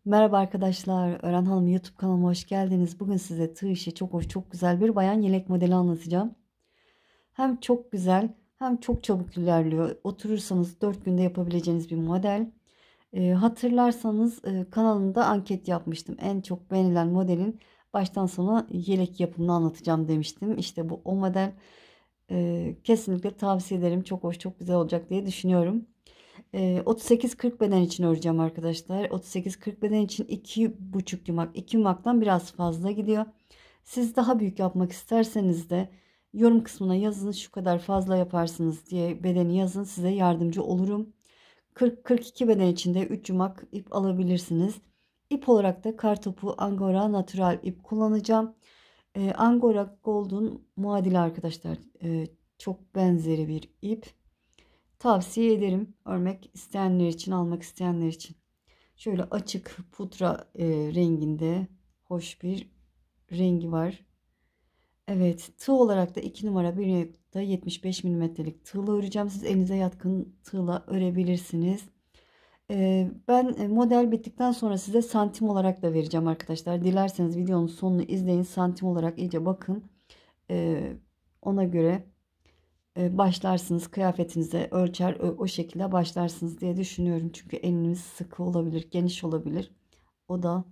Merhaba arkadaşlar, Öğren Hanım YouTube kanalıma hoş geldiniz. Bugün size tığ işi çok hoş, çok güzel bir bayan yelek modeli anlatacağım. Hem çok güzel hem çok çabuk ilerliyor. Oturursanız 4 günde yapabileceğiniz bir model. Hatırlarsanız kanalımda anket yapmıştım. En çok beğenilen modelin baştan sona yelek yapımını anlatacağım demiştim. İşte bu o model. Kesinlikle tavsiye ederim. Çok hoş, çok güzel olacak diye düşünüyorum. 38-40 beden için öreceğim arkadaşlar. 38-40 beden için 2,5 yumak. 2 yumaktan biraz fazla gidiyor. Siz daha büyük yapmak isterseniz de yorum kısmına yazın, şu kadar fazla yaparsınız diye bedeni yazın, size yardımcı olurum. 40-42 beden için de 3 yumak ip alabilirsiniz. İp olarak da kartopu Angora natural ip kullanacağım. Angora Gold'un muadili arkadaşlar. Çok benzeri bir ip. Tavsiye ederim örmek isteyenler için, almak isteyenler için. Şöyle açık pudra renginde hoş bir rengi var. Evet, tığ olarak da 2 numara 1,75 milimetrelik tığla öreceğim. Siz elinize yatkın tığla örebilirsiniz. Ben model bittikten sonra size santim olarak da vereceğim arkadaşlar. Dilerseniz videonun sonunu izleyin. Santim olarak iyice bakın. Ee, Ona göre başlarsınız, kıyafetinize ölçer o şekilde başlarsınız diye düşünüyorum. Çünkü eliniz sıkı olabilir, geniş olabilir. O da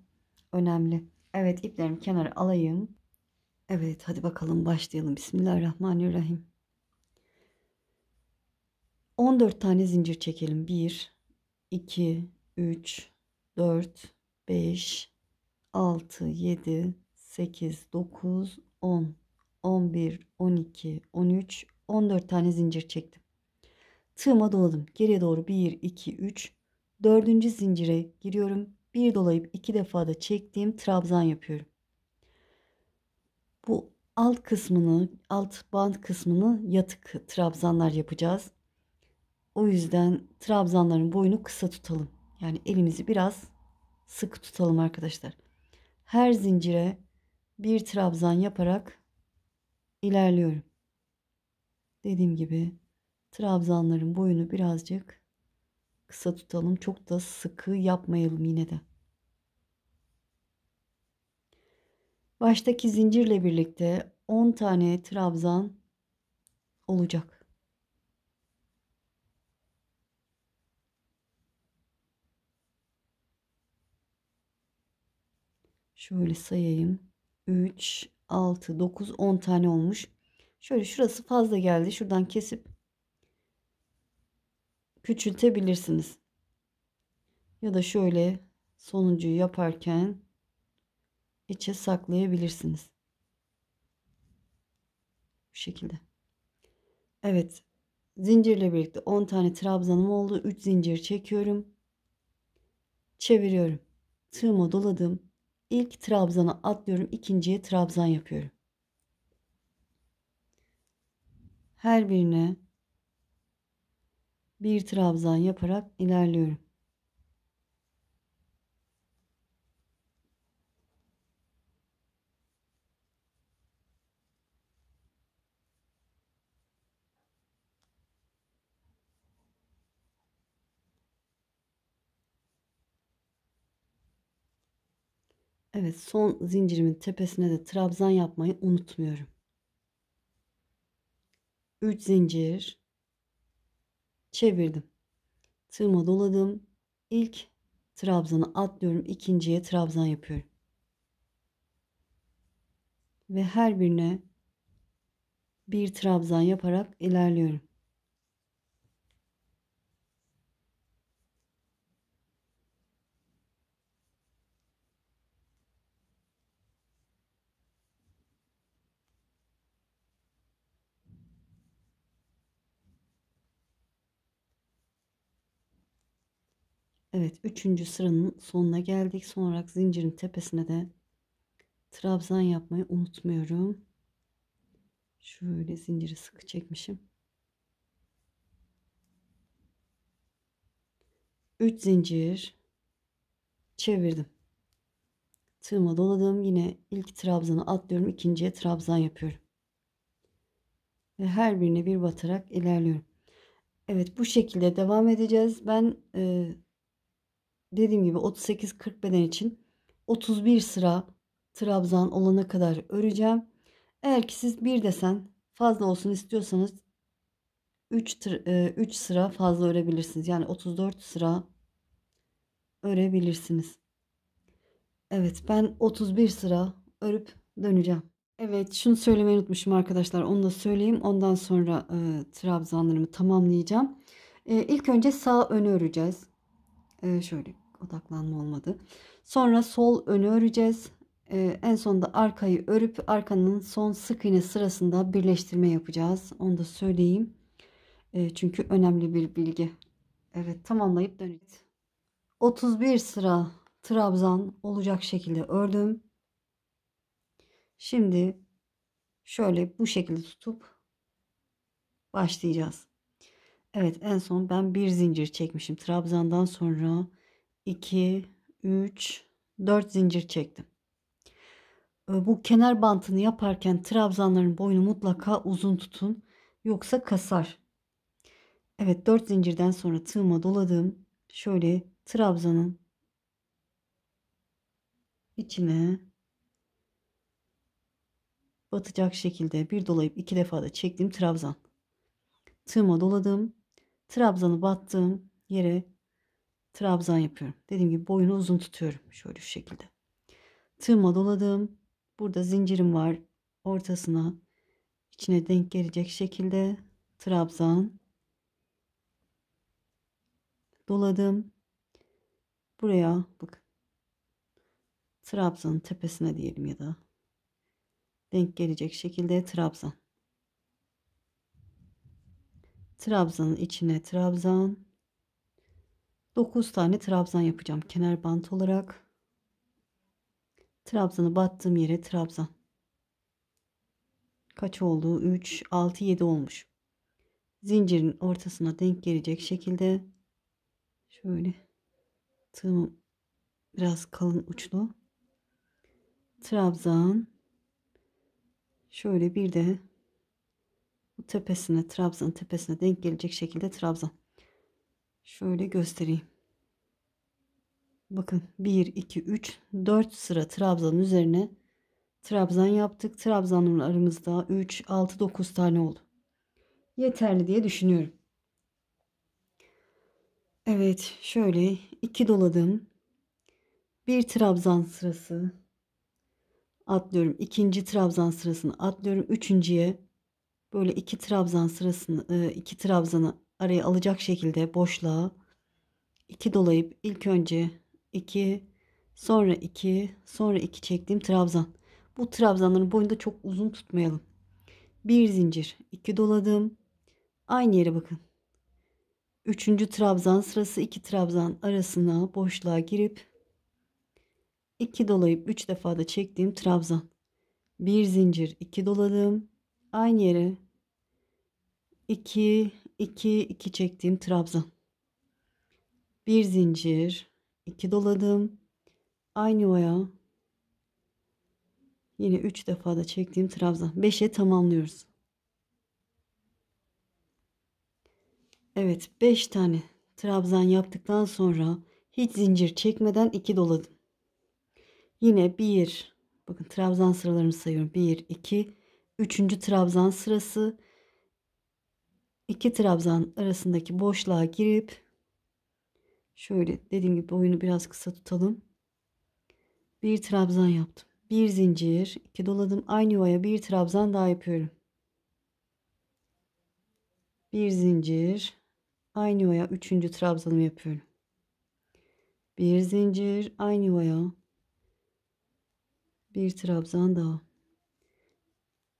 önemli. Evet, iplerimi kenara alayım. Evet, hadi bakalım başlayalım. Bismillahirrahmanirrahim. 14 tane zincir çekelim. 1, 2, 3, 4, 5, 6, 7, 8, 9, 10, 11, 12, 13, 14 tane zincir çektim. Tığıma doladım. Geriye doğru 1, 2, 3. Dördüncü zincire giriyorum. Bir dolayıp 2 defa da çektiğim trabzan yapıyorum. Bu alt kısmını, alt band kısmını yatık trabzanlar yapacağız. O yüzden trabzanların boyunu kısa tutalım. Yani elimizi biraz sıkı tutalım arkadaşlar. Her zincire bir trabzan yaparak ilerliyorum. Dediğim gibi trabzanların boyunu birazcık kısa tutalım. Çok da sıkı yapmayalım yine de. Baştaki zincirle birlikte 10 tane trabzan olacak. Şöyle sayayım. 3, 6, 9, 10 tane olmuş. Şöyle şurası fazla geldi. Şuradan kesip küçültebilirsiniz. Ya da şöyle sonuncuyu yaparken içe saklayabilirsiniz. Bu şekilde. Evet. Zincirle birlikte 10 tane trabzanım oldu. 3 zincir çekiyorum. Çeviriyorum. Tığıma doladım. İlk trabzana atlıyorum. İkinciye trabzan yapıyorum. Her birine bir trabzan yaparak ilerliyorum. Evet, son zincirimin tepesine de trabzan yapmayı unutmuyorum. 3 zincir çevirdim. Tığıma doladım. İlk trabzanı atlıyorum. İkinciye trabzan yapıyorum. Ve her birine bir trabzan yaparak ilerliyorum. Evet, üçüncü sıranın sonuna geldik. Son olarak zincirin tepesine de trabzan yapmayı unutmuyorum. Şöyle zinciri sıkı çekmişim. 3 zincir çevirdim. Tığıma doladım. Yine ilk trabzanı atlıyorum. İkinciye trabzan yapıyorum. Ve her birine bir batarak ilerliyorum. Evet, bu şekilde devam edeceğiz. Ben dediğim gibi 38-40 beden için 31 sıra trabzan olana kadar öreceğim. Eğer ki siz bir desen fazla olsun istiyorsanız 3 sıra fazla örebilirsiniz. Yani 34 sıra örebilirsiniz. Evet, ben 31 sıra örüp döneceğim. Evet, şunu söylemeyi unutmuşum arkadaşlar. Onu da söyleyeyim. Ondan sonra trabzanlarımı tamamlayacağım. İlk önce sağ önü öreceğiz. Şöyle odaklanma olmadı. Sonra sol önü öreceğiz. En sonunda arkayı örüp arkanın son sık iğne sırasında birleştirme yapacağız. Onu da söyleyeyim. Çünkü önemli bir bilgi. Evet, tamamlayıp döneceğiz. 31 sıra trabzan olacak şekilde ördüm. Şimdi şöyle bu şekilde tutup başlayacağız. Evet, en son ben bir zincir çekmişim. Trabzandan sonra 2, 3, 4 zincir çektim. Bu kenar bantını yaparken trabzanların boyunu mutlaka uzun tutun. Yoksa kasar. Evet, 4 zincirden sonra tığıma doladım. Şöyle trabzanın içine batacak şekilde bir dolayıp iki defa da çektim trabzan. Tığıma doladım. Trabzanı battığım yere trabzan yapıyorum. Dediğim gibi boyunu uzun tutuyorum. Şöyle şu şekilde. Tığıma doladım. Burada zincirim var. Ortasına içine denk gelecek şekilde trabzan doladım. Buraya bak. Trabzanın tepesine diyelim ya da denk gelecek şekilde trabzan. Trabzanın içine trabzan. 9 tane trabzan yapacağım kenar bant olarak. Trabzanı battığım yere trabzan. Kaç oldu? 3, 6, 7 olmuş. Zincirin ortasına denk gelecek şekilde şöyle tığım biraz kalın uçlu. Trabzan. Şöyle bir de bu tepesine, trabzanın tepesine denk gelecek şekilde trabzan. Şöyle göstereyim. Bakın 1, 2, 3, 4 sıra trabzanın üzerine trabzan yaptık. Trabzanın aramızda 3, 6, 9 tane oldu. Yeterli diye düşünüyorum. Evet, şöyle 2 doladım. Bir trabzan sırası atlıyorum. İkinci trabzan sırasını atlıyorum. Üçüncüye böyle iki trabzan sırasını, iki trabzanı araya alacak şekilde boşluğa 2 dolayıp ilk önce 2, sonra 2, sonra 2 çektiğim trabzan. Bu trabzanların boyunu da çok uzun tutmayalım. Bir zincir, 2 doladım. Aynı yere bakın. Üçüncü trabzan sırası, 2 trabzan arasına boşluğa girip 2 dolayıp 3 defa da çektiğim trabzan. Bir zincir, 2 doladım. Aynı yere 2, 2, 2 çektiğim trabzan. Bir zincir, 2 doladım. Aynı yuvaya yine 3 defa da çektiğim trabzan. 5'e tamamlıyoruz. Evet, 5 tane trabzan yaptıktan sonra hiç zincir çekmeden 2 doladım. Yine 1, bakın trabzan sıralarını sayıyorum. 1, 2, 3. trabzan sırası, 2 trabzan arasındaki boşluğa girip şöyle dediğim gibi boyunu biraz kısa tutalım. Bir trabzan yaptım. Bir zincir, 2 doladım. Aynı yuvaya bir trabzan daha yapıyorum. Bir zincir, aynı yuvaya 3. trabzanımı yapıyorum. Bir zincir, aynı yuvaya bir trabzan daha.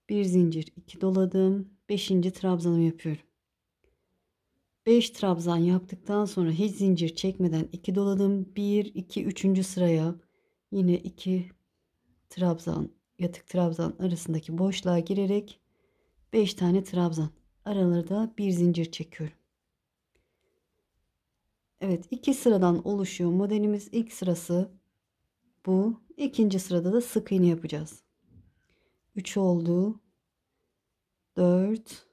Bir zincir, 2 doladım. 5. trabzanımı yapıyorum. 5 trabzan yaptıktan sonra hiç zincir çekmeden 2 doladım. 1, 2, 3. sıraya yine 2 trabzan, yatık trabzan arasındaki boşluğa girerek 5 tane trabzan. Aralarda bir zincir çekiyorum. Evet, 2 sıradan oluşuyor modelimiz. İlk sırası bu. İkinci sırada da sık iğne yapacağız. 3 oldu. 4,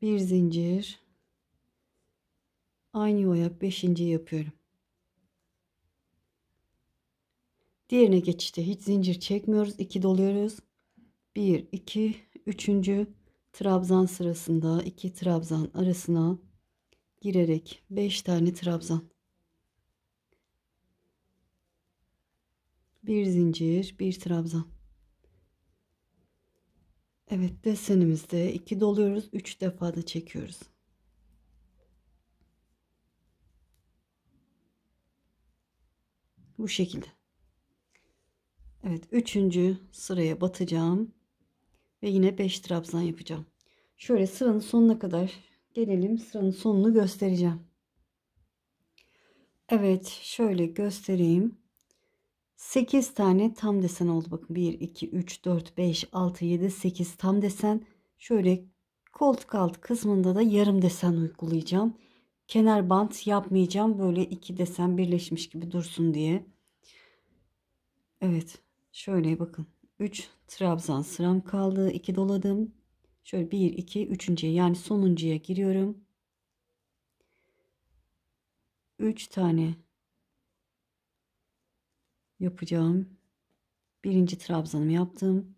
bir zincir, aynı yuvaya 5. yapıyorum. Diğerine geçişte hiç zincir çekmiyoruz. 2 doluyoruz. 1 2 üçüncü trabzan sırasında 2 trabzan arasına girerek 5 tane trabzan, bir zincir, bir trabzan. Evet, desenimizde 2 doluyoruz, 3 defa da çekiyoruz. Bu şekilde. Evet, üçüncü sıraya batacağım ve yine 5 trabzan yapacağım. Şöyle sıranın sonuna kadar gelelim, sıranın sonunu göstereceğim. Evet, şöyle göstereyim. 8 tane tam desen oldu. Bakın 1 2 3 4 5 6 7 8 tam desen. Şöyle koltuk altı kısmında da yarım desen uygulayacağım. Kenar bant yapmayacağım. Böyle iki desen birleşmiş gibi dursun diye. Evet. Şöyle bakın. 3 trabzan sıram kaldı. 2 doladım. Şöyle 1 2 üçüncüye yani sonuncuya giriyorum. 3 tane yapacağım. Birinci trabzanımı yaptım.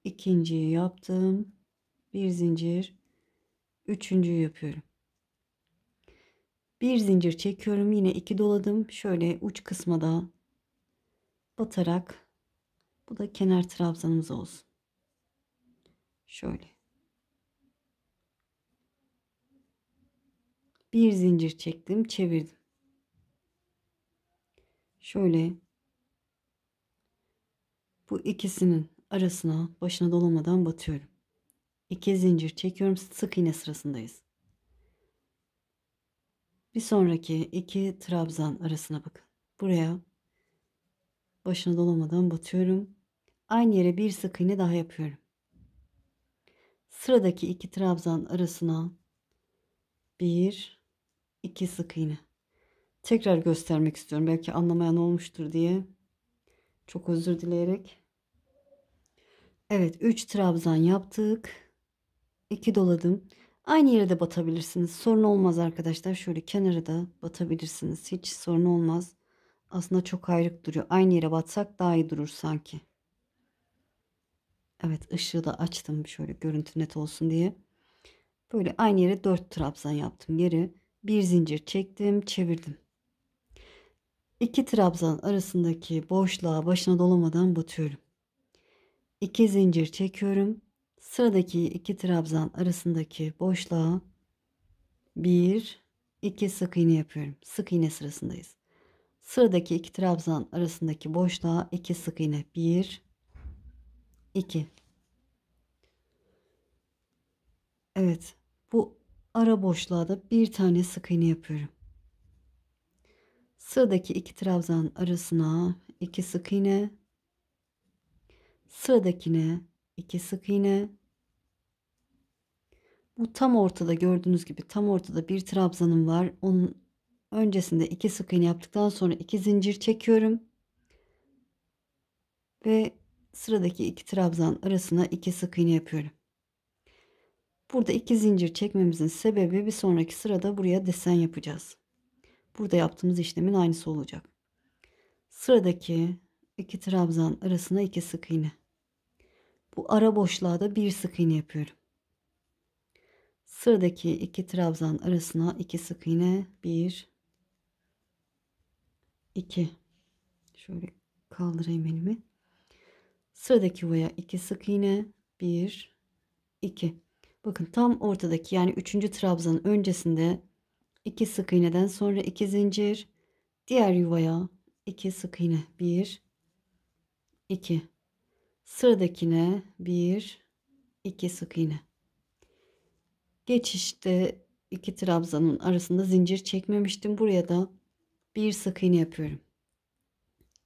İkinciyi yaptım. Bir zincir. Üçüncüyü yapıyorum. Bir zincir çekiyorum. Yine 2 doladım. Şöyle uç kısma da batarak, bu da kenar trabzanımız olsun. Şöyle. Bir zincir çektim. Çevirdim. Şöyle bu ikisinin arasına başına dolamadan batıyorum. 2 zincir çekiyorum. Sık iğne sırasındayız. Bir sonraki 2 trabzan arasına bakın. Buraya başına dolamadan batıyorum. Aynı yere bir sık iğne daha yapıyorum. Sıradaki 2 trabzan arasına 1 2 sık iğne. Tekrar göstermek istiyorum. Belki anlamayan olmuştur diye. Çok özür dileyerek. Evet, 3 trabzan yaptık. 2 doladım. Aynı yere de batabilirsiniz. Sorun olmaz arkadaşlar. Şöyle kenara da batabilirsiniz. Hiç sorun olmaz. Aslında çok ayrık duruyor. Aynı yere batsak daha iyi durur sanki. Evet, ışığı da açtım şöyle görüntü net olsun diye. Böyle aynı yere 4 trabzan yaptım. Geri bir zincir çektim, çevirdim. 2 trabzan arasındaki boşluğa başına dolamadan batıyorum. 2 zincir çekiyorum. Sıradaki 2 trabzan arasındaki boşluğa 1 2 sık iğne yapıyorum. Sık iğne sırasındayız. Sıradaki 2 trabzan arasındaki boşluğa 2 sık iğne. 1 2. Evet. Bu ara boşluğa da bir tane sık iğne yapıyorum. Sıradaki 2 trabzan arasına 2 sık iğne. Sıradakine 2 sık iğne. Bu tam ortada, gördüğünüz gibi tam ortada bir trabzanım var. Onun öncesinde 2 sık iğne yaptıktan sonra 2 zincir çekiyorum. Ve sıradaki 2 trabzan arasına 2 sık iğne yapıyorum. Burada 2 zincir çekmemizin sebebi, bir sonraki sırada buraya desen yapacağız. Burada yaptığımız işlemin aynısı olacak. Sıradaki 2 trabzan arasına 2 sık iğne. Bu ara boşluğa da 1 sık iğne yapıyorum. Sıradaki 2 trabzan arasına 2 sık iğne. 1 2. Şöyle kaldırayım elimi. Sıradaki yuvaya 2 sık iğne. 1 2. Bakın tam ortadaki, yani 3. trabzanın öncesinde 2 sık iğneden sonra 2 zincir. Diğer yuvaya 2 sık iğne. 1 2. Sıradakine 1 2 sık iğne. Geçişte 2 trabzanın arasında zincir çekmemiştim. Buraya da 1 sık iğne yapıyorum.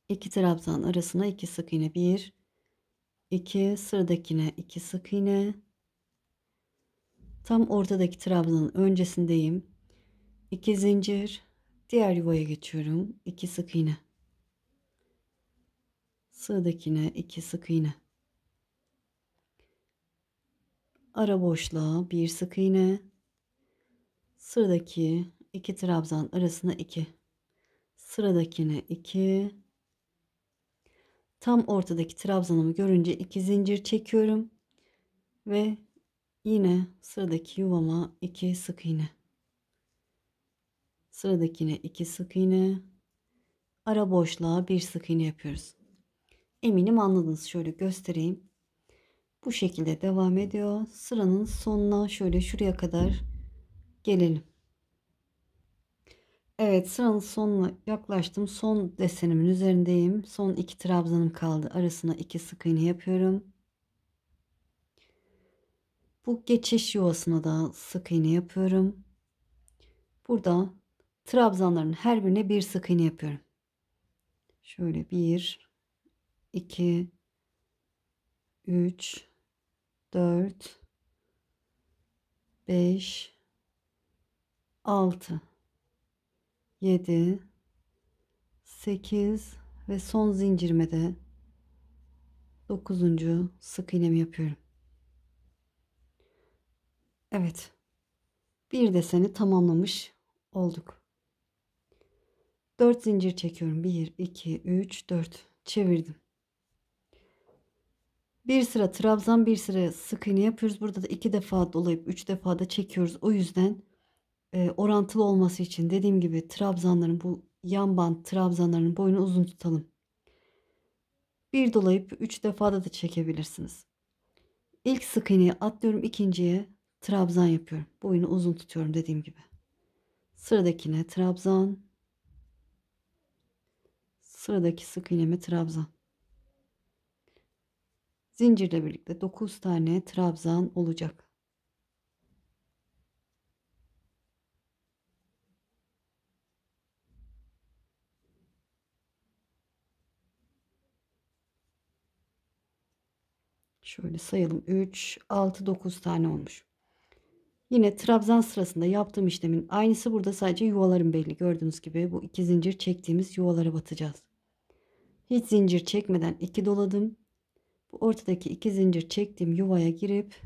2 trabzan arasına 2 sık iğne. 1 2. Sıradakine 2 sık iğne. Tam ortadaki trabzanın öncesindeyim. 2 zincir. Diğer yuvaya geçiyorum. 2 sık iğne. Sıradakine 2 sık iğne. Ara boşluğa 1 sık iğne. Sıradaki 2 trabzan arasına 2. Sıradakine 2. Tam ortadaki trabzanımı görünce 2 zincir çekiyorum ve yine sıradaki yuvama 2 sık iğne. Sıradakine 2 sık iğne. Ara boşluğa 1 sık iğne yapıyoruz. Eminim anladınız. Şöyle göstereyim. Bu şekilde devam ediyor. Sıranın sonuna şöyle şuraya kadar gelelim. Evet, sıranın sonuna yaklaştım. Son desenimin üzerindeyim. Son 2 trabzanım kaldı. Arasına 2 sık iğne yapıyorum. Bu geçiş yuvasına da sık iğne yapıyorum. Burada trabzanların her birine 1 sık iğne yapıyorum. Şöyle 1, 2, 3, 4, 5, 6, 7, 8 ve son zincirime de 9. sık iğnemi yapıyorum. Evet. Bir deseni tamamlamış olduk. 4 zincir çekiyorum. 1, 2, 3, 4. Çevirdim. Bir sıra trabzan, bir sıra sık iğne yapıyoruz. Burada da 2 defa dolayıp 3 defa da çekiyoruz. O yüzden orantılı olması için dediğim gibi trabzanların, bu yan bant trabzanların boyunu uzun tutalım. Bir dolayıp 3 defa da çekebilirsiniz. İlk sık iğneyi atlıyorum, ikinciye trabzan yapıyorum. Boyunu uzun tutuyorum dediğim gibi. Sıradakine trabzan, sıradaki sık iğneme trabzan. Zincirle birlikte 9 tane trabzan olacak. Şöyle sayalım. 3, 6, 9 tane olmuş. Yine trabzan sırasında yaptığım işlemin aynısı burada, sadece yuvalarım belli. Gördüğünüz gibi bu 2 zincir çektiğimiz yuvalara batacağız. Hiç zincir çekmeden 2 doladım. Bu ortadaki 2 zincir çektiğim yuvaya girip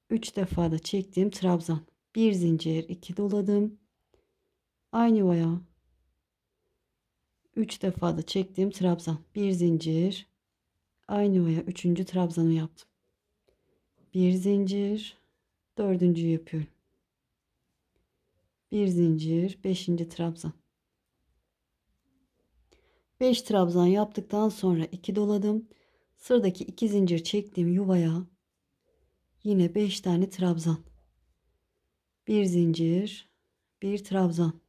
3 defa da çektiğim trabzan. 1 zincir, 2 doladım. Aynı yuvaya 3 defa da çektiğim trabzan. 1 zincir, aynı yuvaya 3. trabzanı yaptım. 1 zincir, 4.'yü yapıyorum. 1 zincir, 5. trabzan. 5 trabzan yaptıktan sonra 2 doladım. Sıradaki 2 zincir çektiğim yuvaya yine 5 tane trabzan. 1 zincir, 1 trabzan.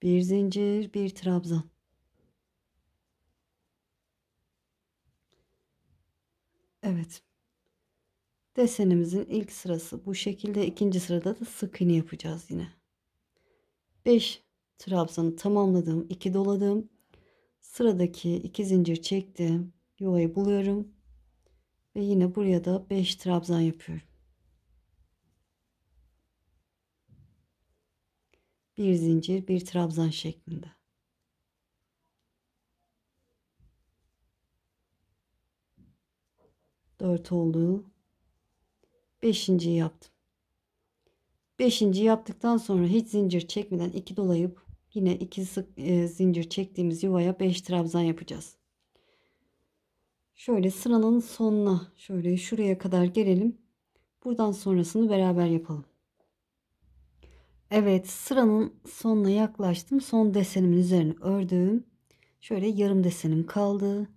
1 zincir, 1 trabzan. Evet. Desenimizin ilk sırası bu şekilde. İkinci sırada da sık iğne yapacağız yine. 5 trabzanı tamamladım. 2 doladım. Sıradaki 2 zincir çektim. Yuvayı buluyorum. Ve yine buraya da 5 trabzan yapıyorum. 1 zincir, 1 trabzan şeklinde. Dört oldu. Beşinciyi yaptım. Beşinciyi yaptıktan sonra hiç zincir çekmeden 2 dolayıp yine 2 sık zincir çektiğimiz yuvaya 5 trabzan yapacağız. Şöyle sıranın sonuna, şöyle şuraya kadar gelelim. Buradan sonrasını beraber yapalım. Evet, sıranın sonuna yaklaştım. Son desenimin üzerine ördüm. Şöyle yarım desenim kaldı.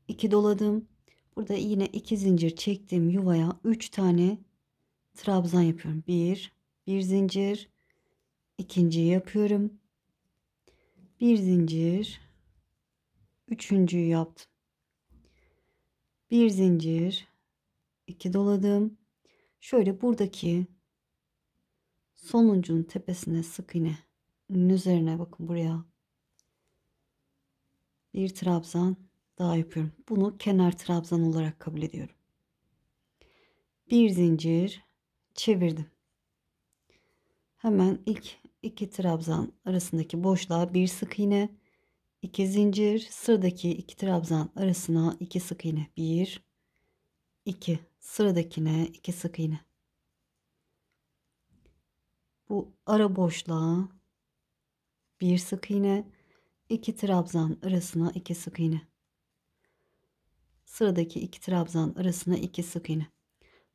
2 doladım. Burada yine 2 zincir çektiğim yuvaya 3 tane trabzan yapıyorum. 1 zincir, ikinciyi yapıyorum. 1 zincir, üçüncüyü yaptım. 1 zincir, 2 doladım. Şöyle buradaki sonuncunun tepesine sık iğnenin üzerine, bakın buraya bir trabzan daha yapıyorum. Bunu kenar trabzan olarak kabul ediyorum. 1 zincir çevirdim. Hemen ilk 2 trabzan arasındaki boşluğa 1 sık iğne, 2 zincir, sıradaki 2 trabzan arasına 2 sık iğne, 1, 2, sıradakine 2 sık iğne. Bu ara boşluğa 1 sık iğne, 2 trabzan arasına 2 sık iğne. Sıradaki 2 trabzan arasına 2 sık iğne.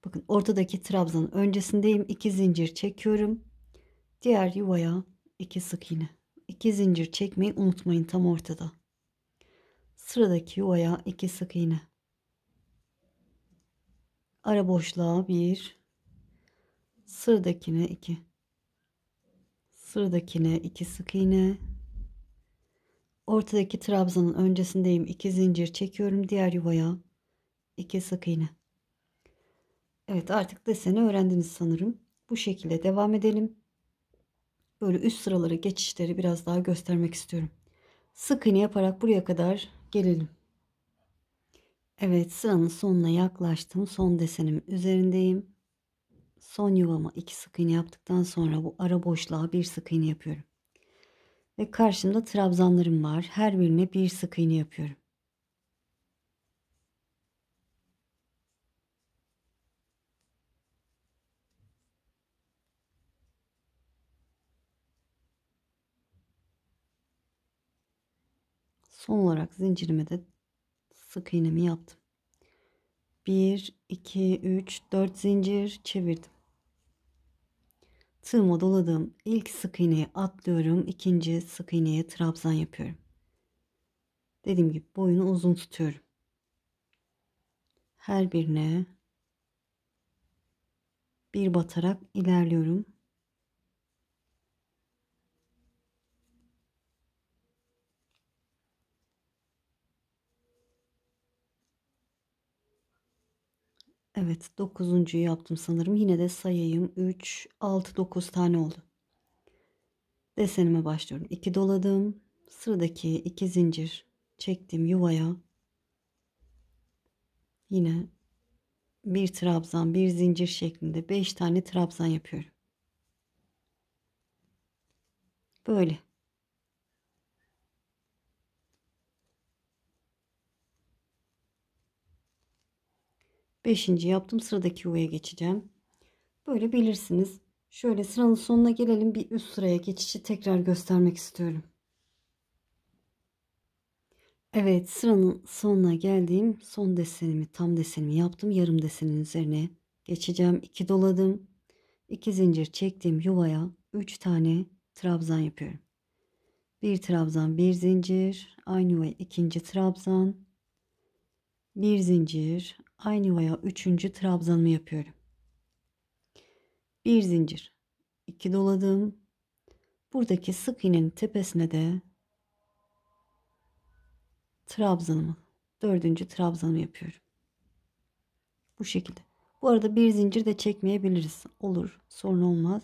Bakın ortadaki trabzanın öncesindeyim. 2 zincir çekiyorum. Diğer yuvaya 2 sık iğne. 2 zincir çekmeyi unutmayın tam ortada. Sıradaki yuvaya 2 sık iğne. Ara boşluğa 1. Sıradakine 2. Sıradakine 2 sık iğne. Ortadaki trabzanın öncesindeyim. 2 zincir çekiyorum. Diğer yuvaya 2 sık iğne. Evet, artık deseni öğrendiniz sanırım. Bu şekilde devam edelim. Böyle üst sıraları, geçişleri biraz daha göstermek istiyorum. Sık iğne yaparak buraya kadar gelelim. Evet, sıranın sonuna yaklaştım. Son desenimin üzerindeyim. Son yuvama 2 sık iğne yaptıktan sonra bu ara boşluğa 1 sık iğne yapıyorum. Ve karşımda trabzanlarım var. Her birine 1 sık iğne yapıyorum. Son olarak zincirime de sık iğnemi yaptım. 1, 2, 3, 4 zincir çevirdim. Tığıma doladığım ilk sık iğneyi atlıyorum. İkinci sık iğneye trabzan yapıyorum. Dediğim gibi boyunu uzun tutuyorum. Her birine bir batarak ilerliyorum. Evet, 9'uncuyu yaptım sanırım. Yine de sayayım. 3, 6, 9 tane oldu. Desenime başlıyorum. 2 doladım. Sıradaki 2 zincir çektim yuvaya. Yine bir trabzan, bir zincir şeklinde 5 tane trabzan yapıyorum. Böyle. Beşinci yaptım. Sıradaki yuvaya geçeceğim. Böyle bilirsiniz. Şöyle sıranın sonuna gelelim. Bir üst sıraya geçişi tekrar göstermek istiyorum. Evet, sıranın sonuna geldim. Son desenimi, tam desenimi yaptım. Yarım desenin üzerine geçeceğim. 2 doladım. 2 zincir çektim yuvaya 3 tane trabzan yapıyorum. Bir trabzan, bir zincir, aynı yuvaya ikinci trabzan, bir zincir, aynı yuvaya üçüncü trabzanımı yapıyorum. Bir zincir, 2 doladım. Buradaki sık iğnenin tepesine de trabzanımı, dördüncü trabzanımı yapıyorum. Bu şekilde. Bu arada bir zincir de çekmeyebiliriz. Olur, sorun olmaz.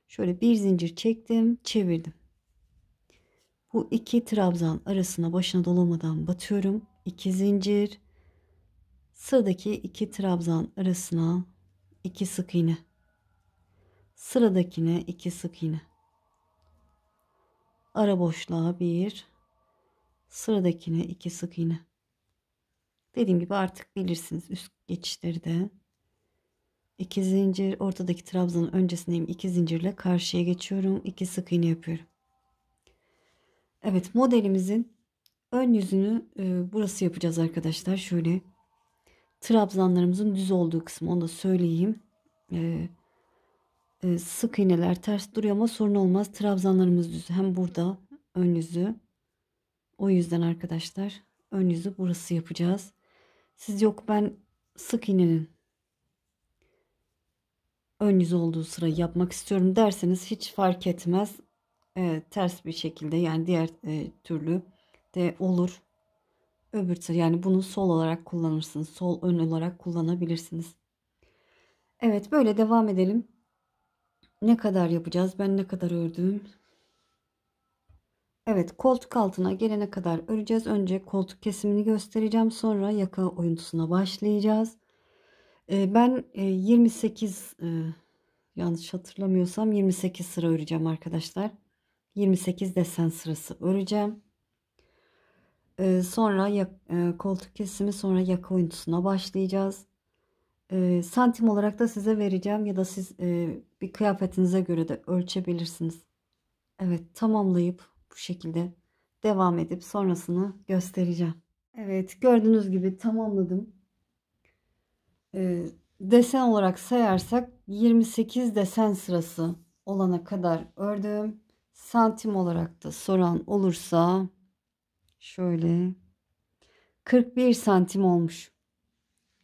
Şöyle bir zincir çektim, çevirdim. Bu iki trabzan arasına başına dolamadan batıyorum. 2 zincir. Sıradaki iki trabzan arasına 2 sık iğne. Sıradakine 2 sık iğne. Ara boşluğa 1. Sıradakine 2 sık iğne. Dediğim gibi artık bilirsiniz üst geçişleri de. 2 zincir, ortadaki trabzanın öncesindeyim. 2 zincirle karşıya geçiyorum. 2 sık iğne yapıyorum. Evet, modelimizin ön yüzünü burası yapacağız arkadaşlar. Şöyle trabzanlarımızın düz olduğu kısmı, onu da söyleyeyim. Sık iğneler ters duruyor ama sorun olmaz. Trabzanlarımız düz. Hem burada ön yüzü. O yüzden arkadaşlar ön yüzü burası yapacağız. Siz yok ben sık iğnenin ön yüzü olduğu sırayı yapmak istiyorum derseniz hiç fark etmez. Ters bir şekilde, yani diğer türlü de olur. Öbür türlü, yani bunu sol olarak kullanırsınız. Sol ön olarak kullanabilirsiniz. Evet, böyle devam edelim. Ne kadar yapacağız? Ben ne kadar ördüm? Evet, koltuk altına gelene kadar öreceğiz. Önce koltuk kesimini göstereceğim. Sonra yaka oyuntusuna başlayacağız. Ben 28, yanlış hatırlamıyorsam 28 sıra öreceğim arkadaşlar. 28 desen sırası öreceğim. Sonra koltuk kesimi, sonra yaka oyuntusuna başlayacağız. Santim olarak da size vereceğim ya da siz bir kıyafetinize göre de ölçebilirsiniz. Evet, tamamlayıp bu şekilde devam edip sonrasını göstereceğim. Evet, gördüğünüz gibi tamamladım. Desen olarak sayarsak 28 desen sırası olana kadar ördüm. Santim olarak da soran olursa şöyle 41 santim olmuş.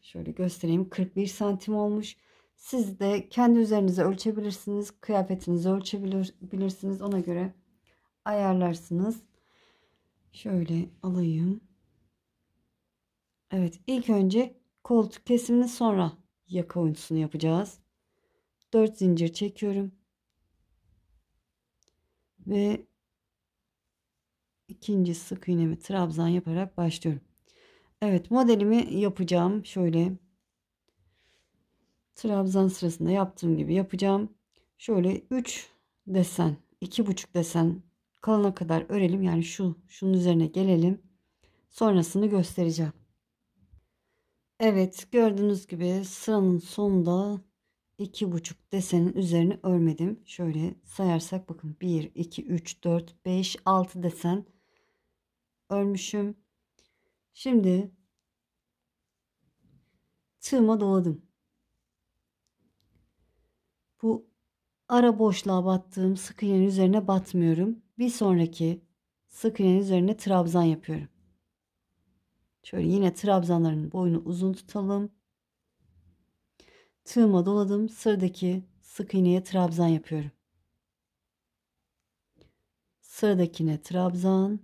Şöyle göstereyim, 41 santim olmuş. Siz de kendi üzerinize ölçebilirsiniz. Kıyafetinizi ölçebilirsiniz. Ona göre ayarlarsınız. Şöyle alayım. Evet, ilk önce koltuk kesimini, sonra yaka oyuntusunu yapacağız. 4 zincir çekiyorum. Ve ikinci sık iğnemi trabzan yaparak başlıyorum. Evet, modelimi yapacağım. Şöyle trabzan sırasında yaptığım gibi yapacağım. Şöyle 3 desen, 2,5 desen kalana kadar örelim. Yani şunun üzerine gelelim. Sonrasını göstereceğim. Evet, gördüğünüz gibi sıranın sonunda 2,5 desenin üzerine örmedim. Şöyle sayarsak bakın 1, 2, 3, 4, 5, 6 desen örmüşüm. Şimdi tığıma doladım. Bu ara boşluğa battığım sık iğnenin üzerine batmıyorum. Bir sonraki sık iğnenin üzerine trabzan yapıyorum. Şöyle yine trabzanların boyunu uzun tutalım. Tığıma doladım. Sıradaki sık iğneye trabzan yapıyorum. Sıradakine trabzan.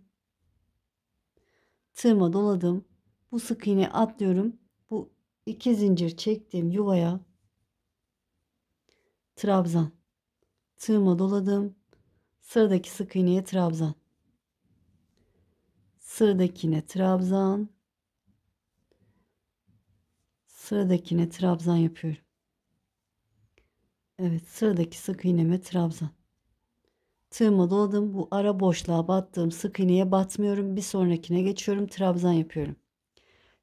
Tığıma doladım. Bu sık iğne atlıyorum. Bu 2 zincir çektiğim yuvaya trabzan. Tığıma doladım. Sıradaki sık iğneye trabzan. Sıradakine trabzan. Sıradakine trabzan yapıyorum. Evet, sıradaki sık iğneme trabzan. Tığıma doladım. Bu ara boşluğa battığım sık iğneye batmıyorum. Bir sonrakine geçiyorum. Trabzan yapıyorum.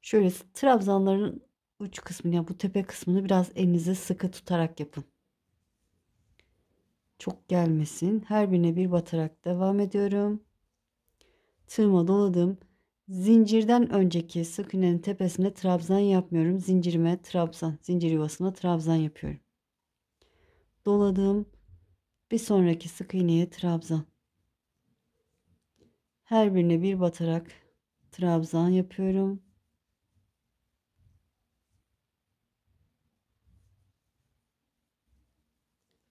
Şöyle trabzanların uç kısmını, yani bu tepe kısmını biraz elinize sıkı tutarak yapın. Çok gelmesin. Her birine bir batarak devam ediyorum. Tığıma doladım. Zincirden önceki sık iğnenin tepesine trabzan yapmıyorum. Zincirime trabzan, zincir yuvasına trabzan yapıyorum. Doladım. Bir sonraki sık iğneye trabzan. Her birine bir batarak trabzan yapıyorum.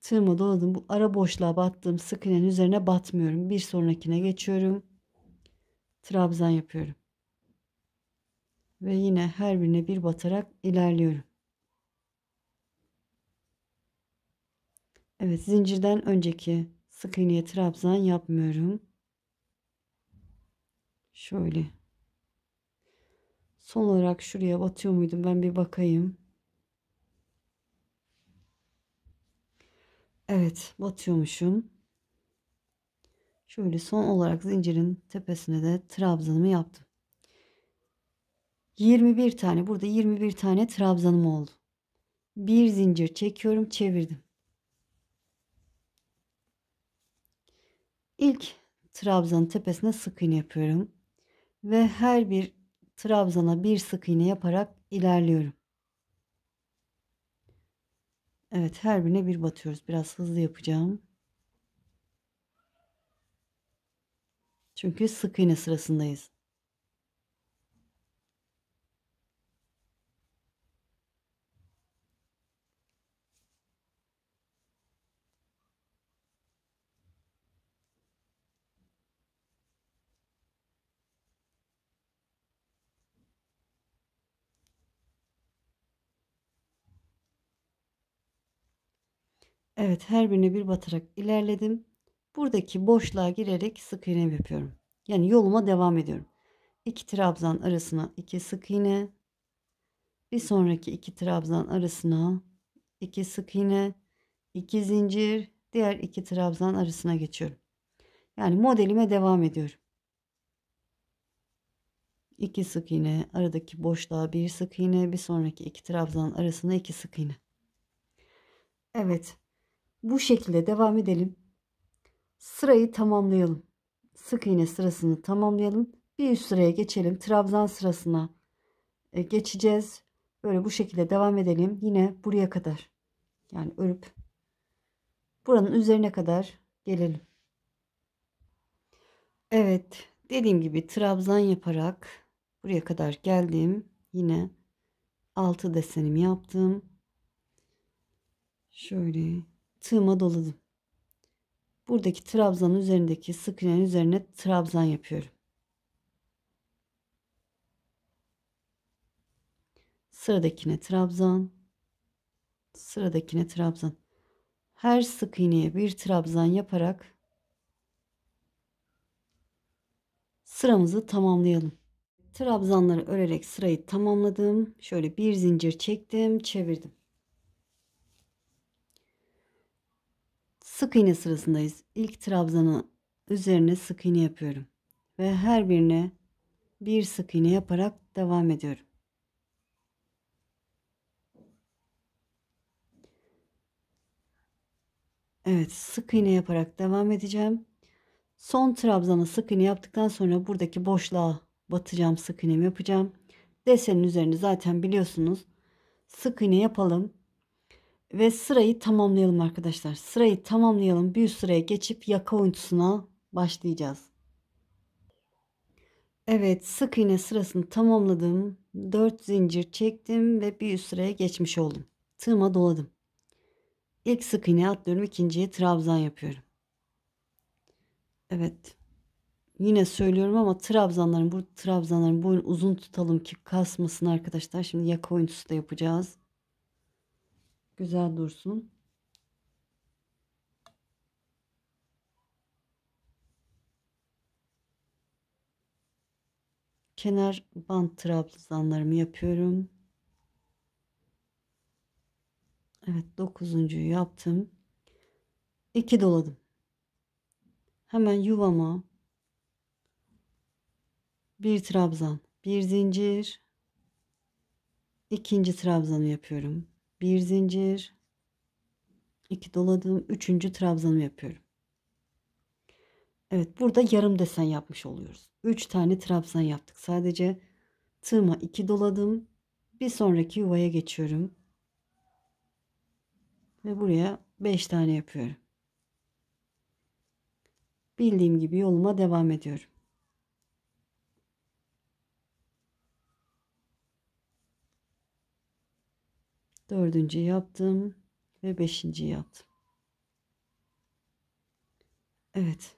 Tığıma doladım. Bu ara boşluğa battığım sık iğnenin üzerine batmıyorum. Bir sonrakine geçiyorum. Trabzan yapıyorum. Ve yine her birine bir batarak ilerliyorum. Evet, zincirden önceki sık iğneye trabzan yapmıyorum. Şöyle. Son olarak şuraya batıyor muydum? Ben bir bakayım. Evet, batıyormuşum. Şöyle son olarak zincirin tepesine de trabzanımı yaptım. 21 tane, burada 21 tane trabzanım oldu. Bir zincir çekiyorum, çevirdim. İlk trabzanın tepesine sık iğne yapıyorum ve her bir trabzana bir sık iğne yaparak ilerliyorum. Evet, her birine bir batıyoruz. Biraz hızlı yapacağım. Çünkü sık iğne sırasındayız. Evet, her birine bir batarak ilerledim. Buradaki boşluğa girerek sık iğne yapıyorum. Yani yoluma devam ediyorum. 2 trabzan arasına 2 sık iğne. Bir sonraki 2 trabzan arasına 2 sık iğne, 2 zincir, diğer 2 trabzan arasına geçiyorum. Yani modelime devam ediyorum. 2 sık iğne, aradaki boşluğa 1 sık iğne, bir sonraki 2 trabzan arasına 2 sık iğne. Evet, bu şekilde devam edelim. Sırayı tamamlayalım. sık iğne sırasını tamamlayalım. Bir üst sıraya geçelim. Trabzan sırasına geçeceğiz. Böyle bu şekilde devam edelim. Yine buraya kadar. Yani örüp buranın üzerine kadar gelelim. Evet, dediğim gibi trabzan yaparak buraya kadar geldim. Yine 6 desenimi yaptım. Şöyle tığıma doladım. Buradaki trabzanın üzerindeki sık iğnenin üzerine trabzan yapıyorum. Sıradakine trabzan, sıradakine trabzan. Her sık iğneye bir trabzan yaparak sıramızı tamamlayalım. Trabzanları örerek sırayı tamamladım. Şöyle bir zincir çektim, çevirdim. Sık iğne sırasındayız. İlk trabzanı üzerine sık iğne yapıyorum ve her birine bir sık iğne yaparak devam ediyorum. Evet, sık iğne yaparak devam edeceğim. Son trabzana sık iğne yaptıktan sonra buradaki boşluğa batacağım, sık iğnemi yapacağım. Desenin üzerinde zaten biliyorsunuz. Sık iğne yapalım ve sırayı tamamlayalım arkadaşlar. Sırayı tamamlayalım. Bir üst sıraya geçip yaka oyuntusuna başlayacağız. Evet, sık iğne sırasını tamamladım. 4 zincir çektim ve bir üst sıraya geçmiş oldum. Tığıma doladım. İlk sık iğne atlıyorum, ikinciye trabzan yapıyorum. Evet. Yine söylüyorum ama trabzanların boyunu uzun tutalım ki kasmasın arkadaşlar. Şimdi yaka oyuntusu da yapacağız. Güzel dursun. Kenar bant trabzanlarımı yapıyorum. Evet, 9'uncuyu yaptım. 2 doladım. Hemen yuvama bir trabzan, bir zincir, ikinci trabzanı yapıyorum. Bir zincir, 2 doladım, üçüncü trabzanı yapıyorum. Evet, burada yarım desen yapmış oluyoruz. 3 tane trabzan yaptık. Sadece tığıma 2 doladım. Bir sonraki yuvaya geçiyorum. Ve buraya 5 tane yapıyorum. Bildiğim gibi yoluma devam ediyorum. Dördüncü yaptım ve beşinci yaptım. Evet.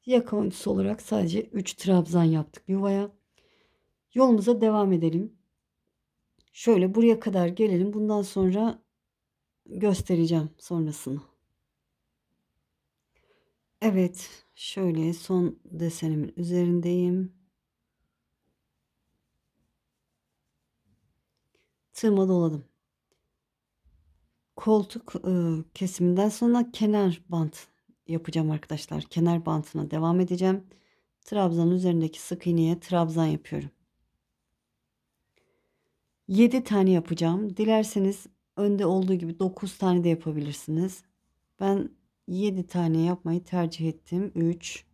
Yaka oyuncusu olarak sadece 3 trabzan yaptık yuvaya. Yolumuza devam edelim. Şöyle buraya kadar gelelim. Bundan sonra göstereceğim sonrasını. Evet, şöyle son desenimin üzerindeyim. Tığıma doladım. Koltuk kesiminden sonra kenar bant yapacağım arkadaşlar. Kenar bantına devam edeceğim. Trabzanın üzerindeki sık iğneye trabzan yapıyorum. 7 tane yapacağım. Dilerseniz önde olduğu gibi 9 tane de yapabilirsiniz. Ben 7 tane yapmayı tercih ettim. 3,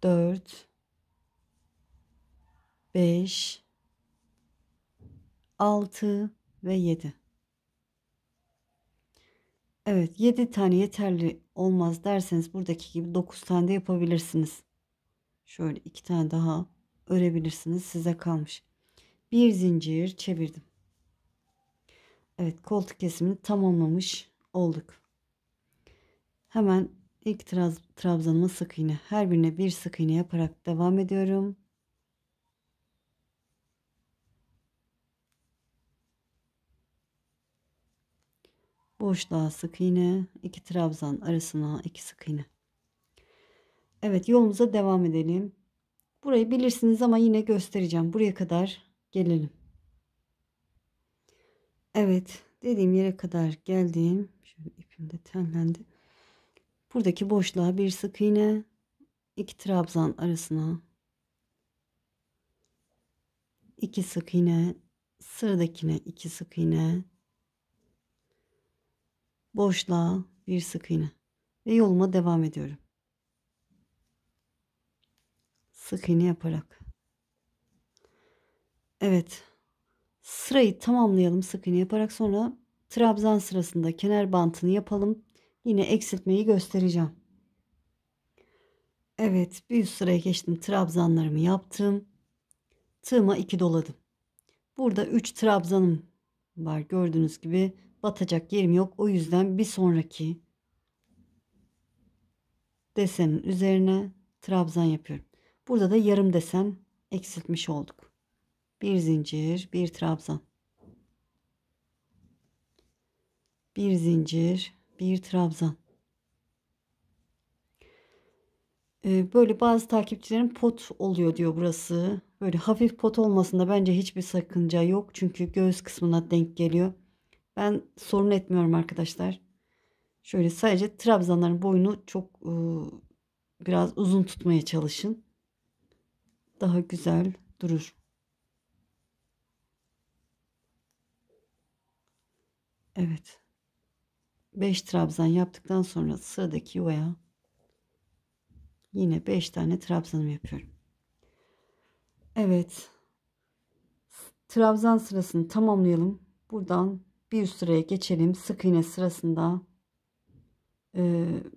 4, 5, 6 ve 7. Evet, 7 tane yeterli olmaz derseniz buradaki gibi 9 tane de yapabilirsiniz. Şöyle 2 tane daha örebilirsiniz. Size kalmış. Bir zincir çevirdim. Evet, koltuk kesimini tamamlamış olduk. Hemen ilk trabzanıma sık iğne. Her birine bir sık iğne yaparak devam ediyorum. Boşluğa sık iğne, 2 trabzan arasına 2 sık iğne. Evet, yolumuza devam edelim. Burayı bilirsiniz ama yine göstereceğim. Buraya kadar gelelim. Evet, dediğim yere kadar geldim. Şöyle ipim de tellendi. Buradaki boşluğa bir sık iğne, 2 trabzan arasına 2 sık iğne, sıradakine 2 sık iğne, boşluğa bir sık iğne ve yoluma devam ediyorum. sık iğne yaparak. Evet. Sırayı tamamlayalım sık iğne yaparak, sonra trabzan sırasında kenar bantını yapalım. Yine eksiltmeyi göstereceğim. Evet, bir üst sıraya geçtim. Trabzanlarımı yaptım. Tığıma 2 doladım. Burada 3 trabzanım var. Gördüğünüz gibi batacak yerim yok. O yüzden bir sonraki desenin üzerine trabzan yapıyorum. Burada da yarım desen eksiltmiş olduk. Bir zincir, bir trabzan. Bir zincir, bir trabzan. Böyle bazı takipçilerin pot oluyor diyor burası. Böyle hafif pot olmasında bence hiçbir sakınca yok. Çünkü göğüs kısmına denk geliyor. Ben sorun etmiyorum arkadaşlar. Şöyle sadece trabzanların boyunu çok biraz uzun tutmaya çalışın. Daha güzel durur. Evet. 5 trabzan yaptıktan sonra sıradaki yuvaya yine 5 tane trabzanım yapıyorum. Evet. Trabzan sırasını tamamlayalım. Buradan bir üst sıraya geçelim. Sık iğne sırasında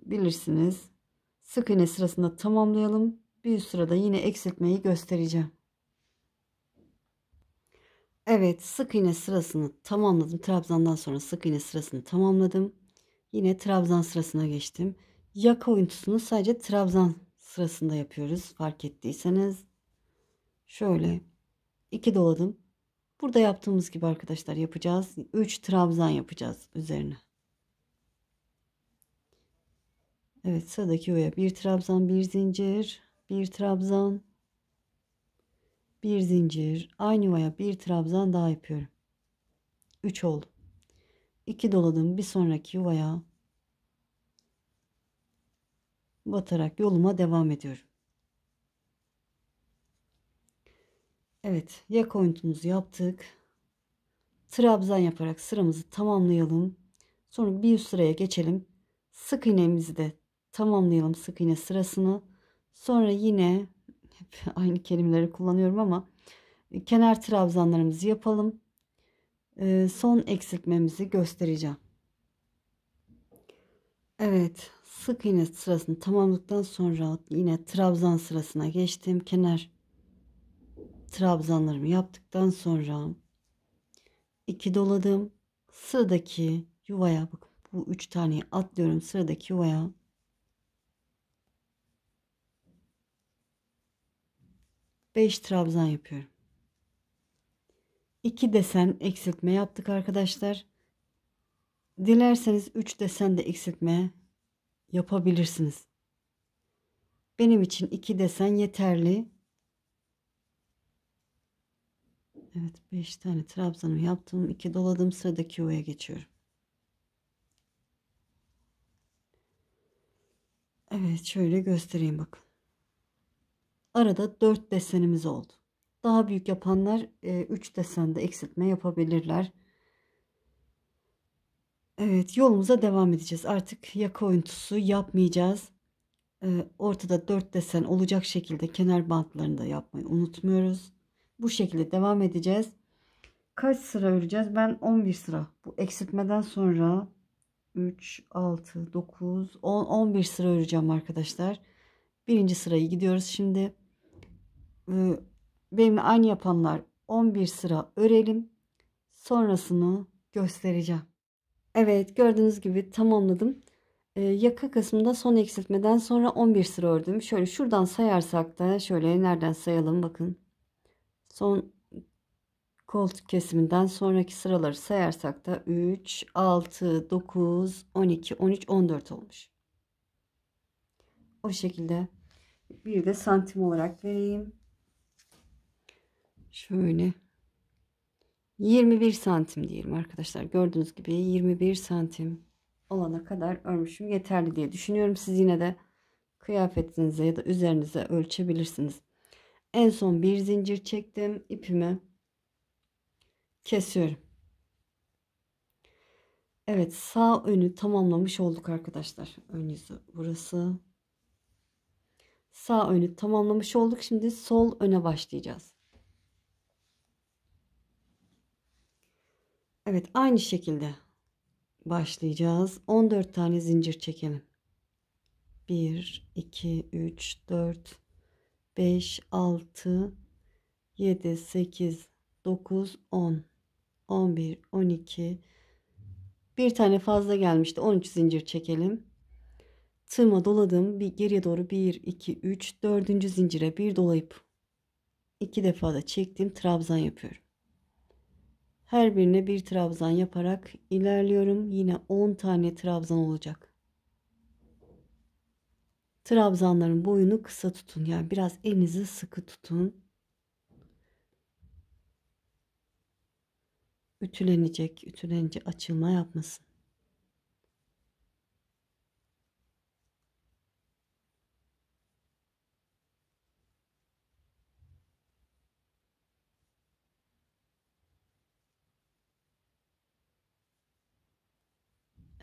bilirsiniz. Sık iğne sırasında tamamlayalım. Bir üst sırada yine eksiltmeyi göstereceğim. Evet, sık iğne sırasını tamamladım. Trabzandan sonra sık iğne sırasını tamamladım. Yine trabzan sırasına geçtim. Yaka oyuntusunu sadece trabzan sırasında yapıyoruz. Fark ettiyseniz. Şöyle 2 doladım. Burada yaptığımız gibi arkadaşlar yapacağız. 3 trabzan yapacağız üzerine. Evet, sıradaki yuvaya bir trabzan, bir zincir, bir trabzan, bir zincir. Aynı yuvaya bir trabzan daha yapıyorum. 3 oldu. 2 doladım. Bir sonraki yuvaya batarak yoluma devam ediyorum. Evet, yaka oyuntumuzu yaptık. Trabzan yaparak sıramızı tamamlayalım. Sonra bir üst sıraya geçelim. Sık iğnemizi de tamamlayalım, sık iğne sırasını. Sonra yine hep aynı kelimeleri kullanıyorum ama kenar trabzanlarımızı yapalım. Son eksiltmemizi göstereceğim. Evet, sık iğne sırasını tamamladıktan sonra yine trabzan sırasına geçtim. Kenar trabzanlarımı yaptıktan sonra 2 doladım. Sıradaki yuvaya bakın. Bu 3 taneyi atlıyorum. Sıradaki yuvaya 5 trabzan yapıyorum. 2 desen eksiltme yaptık arkadaşlar. Dilerseniz 3 desen de eksiltme yapabilirsiniz. Benim için 2 desen yeterli. Evet, 5 tane trabzanımı yaptım. 2 doladım. Sıradaki yuvaya geçiyorum. Evet, şöyle göstereyim bakın. Arada 4 desenimiz oldu. Daha büyük yapanlar 3 desende eksiltme yapabilirler. Evet, yolumuza devam edeceğiz. Artık yaka oyuntusu yapmayacağız. Ortada 4 desen olacak şekilde kenar bantlarını da yapmayı unutmuyoruz. Bu şekilde devam edeceğiz. Kaç sıra öreceğiz? Ben 11 sıra. Bu eksiltmeden sonra 3, 6, 9, 10, 11 sıra öreceğim arkadaşlar. Birinci sırayı gidiyoruz şimdi. Benimle aynı yapanlar 11 sıra örelim. Sonrasını göstereceğim. Evet, gördüğünüz gibi tamamladım. Yaka kısmında son eksiltmeden sonra 11 sıra ördüm. Şöyle şuradan sayarsak da şöyle nereden sayalım bakın. Son koltuk kesiminden sonraki sıraları sayarsak da 3, 6, 9, 12, 13, 14 olmuş. O şekilde bir de santim olarak vereyim. Şöyle 21 santim diyelim arkadaşlar. Gördüğünüz gibi 21 santim olana kadar örmüşüm. Yeterli diye düşünüyorum. Siz yine de kıyafetinize ya da üzerinize ölçebilirsiniz. En son bir zincir çektim. İpimi kesiyorum. Evet, sağ önü tamamlamış olduk arkadaşlar. Ön yüzü burası. Sağ önü tamamlamış olduk. Şimdi sol öne başlayacağız. Evet, aynı şekilde başlayacağız. 14 tane zincir çekelim. 1 2 3 4 5 6 7 8 9 10 11 12, bir tane fazla gelmişti, 13 zincir çekelim. Tığıma doladım, bir geriye doğru 1 2 3 dördüncü zincire bir dolayıp 2 defa da çektim, trabzan yapıyorum. Her birine bir trabzan yaparak ilerliyorum. Yine 10 tane trabzan olacak. Trabzanların boyunu kısa tutun, yani biraz elinizi sıkı tutun. Ütülenince açılma yapmasın.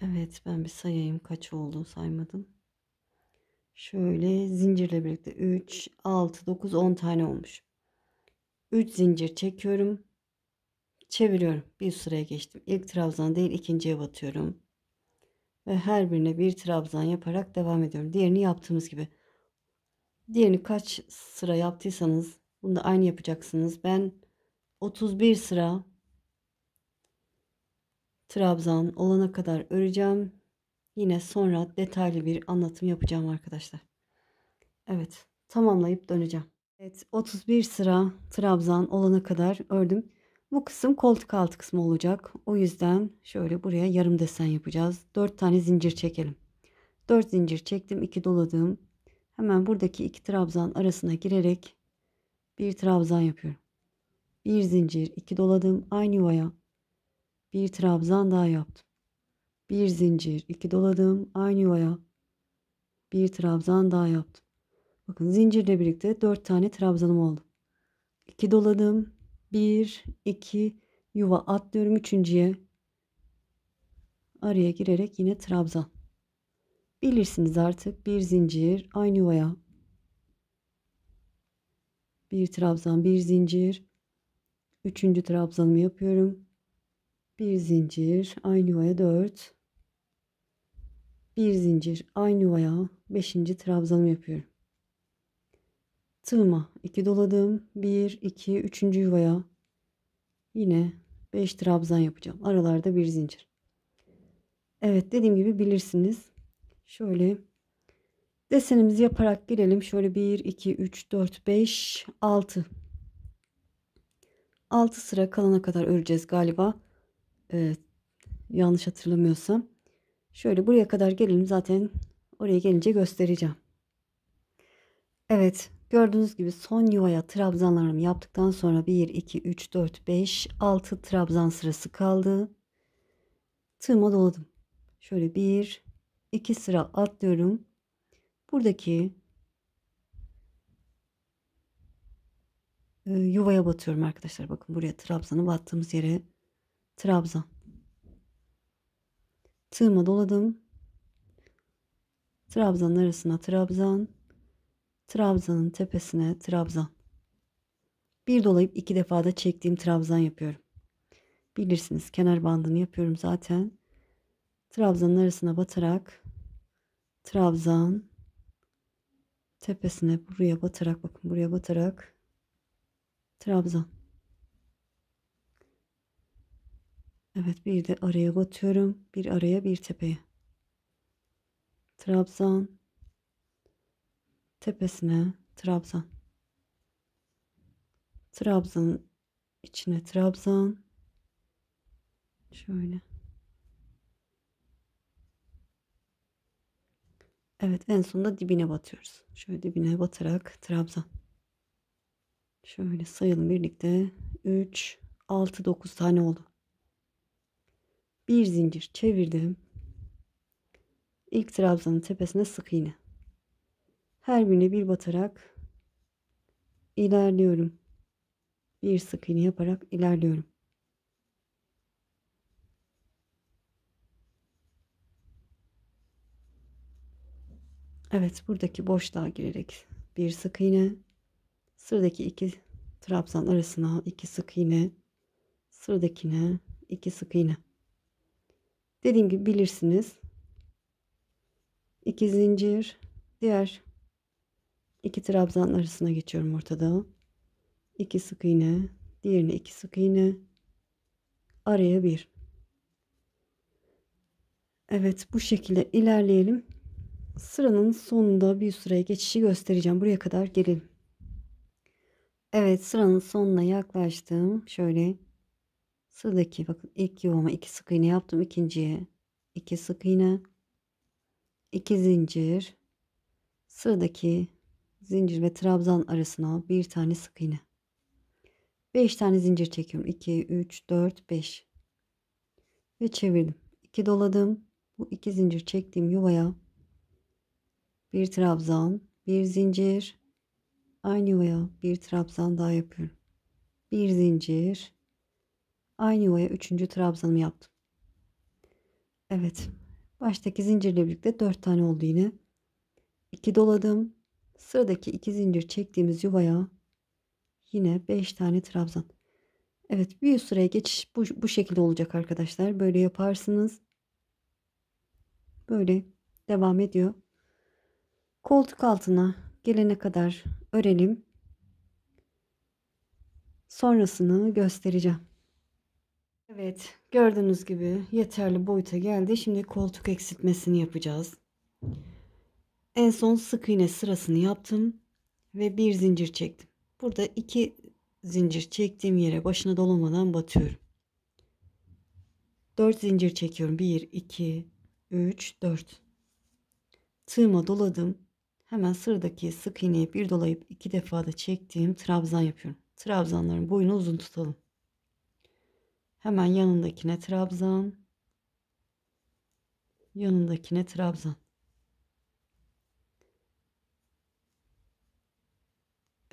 Evet, ben bir sayayım kaç oldu, saymadım. Şöyle zincirle birlikte 3 6 9 10 tane olmuş. 3 zincir çekiyorum. Çeviriyorum. Bir sıraya geçtim. İlk trabzan değil, ikinciye batıyorum. Ve her birine bir trabzan yaparak devam ediyorum. Diğerini yaptığımız gibi. Diğerini kaç sıra yaptıysanız bunu da aynı yapacaksınız. Ben 31 sıra trabzan olana kadar öreceğim. Yine sonra detaylı bir anlatım yapacağım arkadaşlar. Evet, tamamlayıp döneceğim. Evet, 31 sıra trabzan olana kadar ördüm. Bu kısım koltuk altı kısmı olacak. O yüzden şöyle buraya yarım desen yapacağız. 4 tane zincir çekelim. 4 zincir çektim, 2 doladım. Hemen buradaki iki trabzan arasına girerek bir trabzan yapıyorum. Bir zincir, 2 doladım, aynı yuvaya bir trabzan daha yaptım. Bir zincir, 2 doladım, aynı yuvaya bir trabzan daha yaptım. Bakın, zincirle birlikte 4 tane trabzanım oldu. 2 doladım, 1 2 yuva atlıyorum, üçüncüye araya girerek yine trabzan. Bilirsiniz artık, bir zincir, aynı yuvaya bir trabzan, bir zincir, üçüncü trabzanımı yapıyorum. Bir zincir, aynı yuvaya 4, bir zincir, aynı yuvaya beşinci trabzanımı yapıyorum. Tığıma 2 doladım, 1 2 üçüncü yuvaya yine 5 trabzan yapacağım. Aralarda bir zincir. Evet, dediğim gibi bilirsiniz. Şöyle desenimizi yaparak girelim. Şöyle 1 2 3 4 5 6, 6 sıra kalana kadar öreceğiz galiba. Evet, yanlış hatırlamıyorsam. Şöyle buraya kadar gelelim, zaten oraya gelince göstereceğim. Evet, gördüğünüz gibi son yuvaya trabzanlarımı yaptıktan sonra 1 2 3 4 5 6 trabzan sırası kaldı. Tığıma doladım. Şöyle 1 2 sıra atlıyorum. Buradaki yuvaya batıyorum arkadaşlar. Bakın, buraya trabzanı battığımız yere trabzan. Tığıma doladım. Trabzanın arasına trabzan. Trabzanın tepesine trabzan. Bir dolayıp iki defa da çektiğim trabzan yapıyorum. Bilirsiniz, kenar bandını yapıyorum zaten. Trabzanın arasına batarak trabzan, tepesine buraya batarak, bakın buraya batarak trabzan. Evet, bir de araya batıyorum. Bir araya, bir tepeye. Trabzan, tepesine trabzan. Trabzanın içine trabzan. Şöyle. Evet, en sonunda dibine batıyoruz. Şöyle dibine batarak trabzan. Şöyle sayalım birlikte. 3 6 9 tane oldu. Bir zincir çevirdim. İlk trabzanın tepesine sık iğne. Her birine bir batarak ilerliyorum. Bir sık iğne yaparak ilerliyorum. Evet, buradaki boşluğa girerek bir sık iğne, sıradaki 2 trabzan arasına 2 sık iğne, sıradakine 2 sık iğne. Dediğim gibi bilirsiniz. 2 zincir, diğer 2 trabzan arasına geçiyorum ortada. 2 sık iğne, diğerine 2 sık iğne, araya 1. Evet, bu şekilde ilerleyelim. Sıranın sonunda bir sıraya geçişi göstereceğim. Buraya kadar gelelim. Evet, sıranın sonuna yaklaştım. Şöyle sıradaki bakın ilk yuvama 2 sık iğne yaptım. İkinciye 2 sık iğne, 2 zincir, sıradaki zincir ve trabzan arasına bir tane sık iğne. 5 tane zincir çekiyorum. 2, 3, 4, 5 ve çevirdim. 2 doladım. Bu 2 zincir çektiğim yuvaya bir trabzan, bir zincir, aynı yuvaya bir trabzan daha yapıyorum. Bir zincir, aynı yuvaya 3. trabzanımı yaptım. Evet, baştaki zincirle birlikte 4 tane oldu yine. 2 doladım. Sıradaki 2 zincir çektiğimiz yuvaya yine 5 tane trabzan. Evet, bir üst sıraya geçiş bu şekilde olacak arkadaşlar. Böyle yaparsınız. Böyle devam ediyor. Koltuk altına gelene kadar örelim. Sonrasını göstereceğim. Evet, gördüğünüz gibi yeterli boyuta geldi. Şimdi koltuk eksiltmesini yapacağız. En son sık iğne sırasını yaptım ve bir zincir çektim. Burada 2 zincir çektiğim yere başına dolamadan batıyorum. 4 zincir çekiyorum. 1, 2, 3, 4. Tığıma doladım. Hemen sıradaki sık iğneyi bir dolayıp 2 defa da çektiğim trabzan yapıyorum. Trabzanların boyunu uzun tutalım. Hemen yanındakine trabzan, yanındakine trabzan.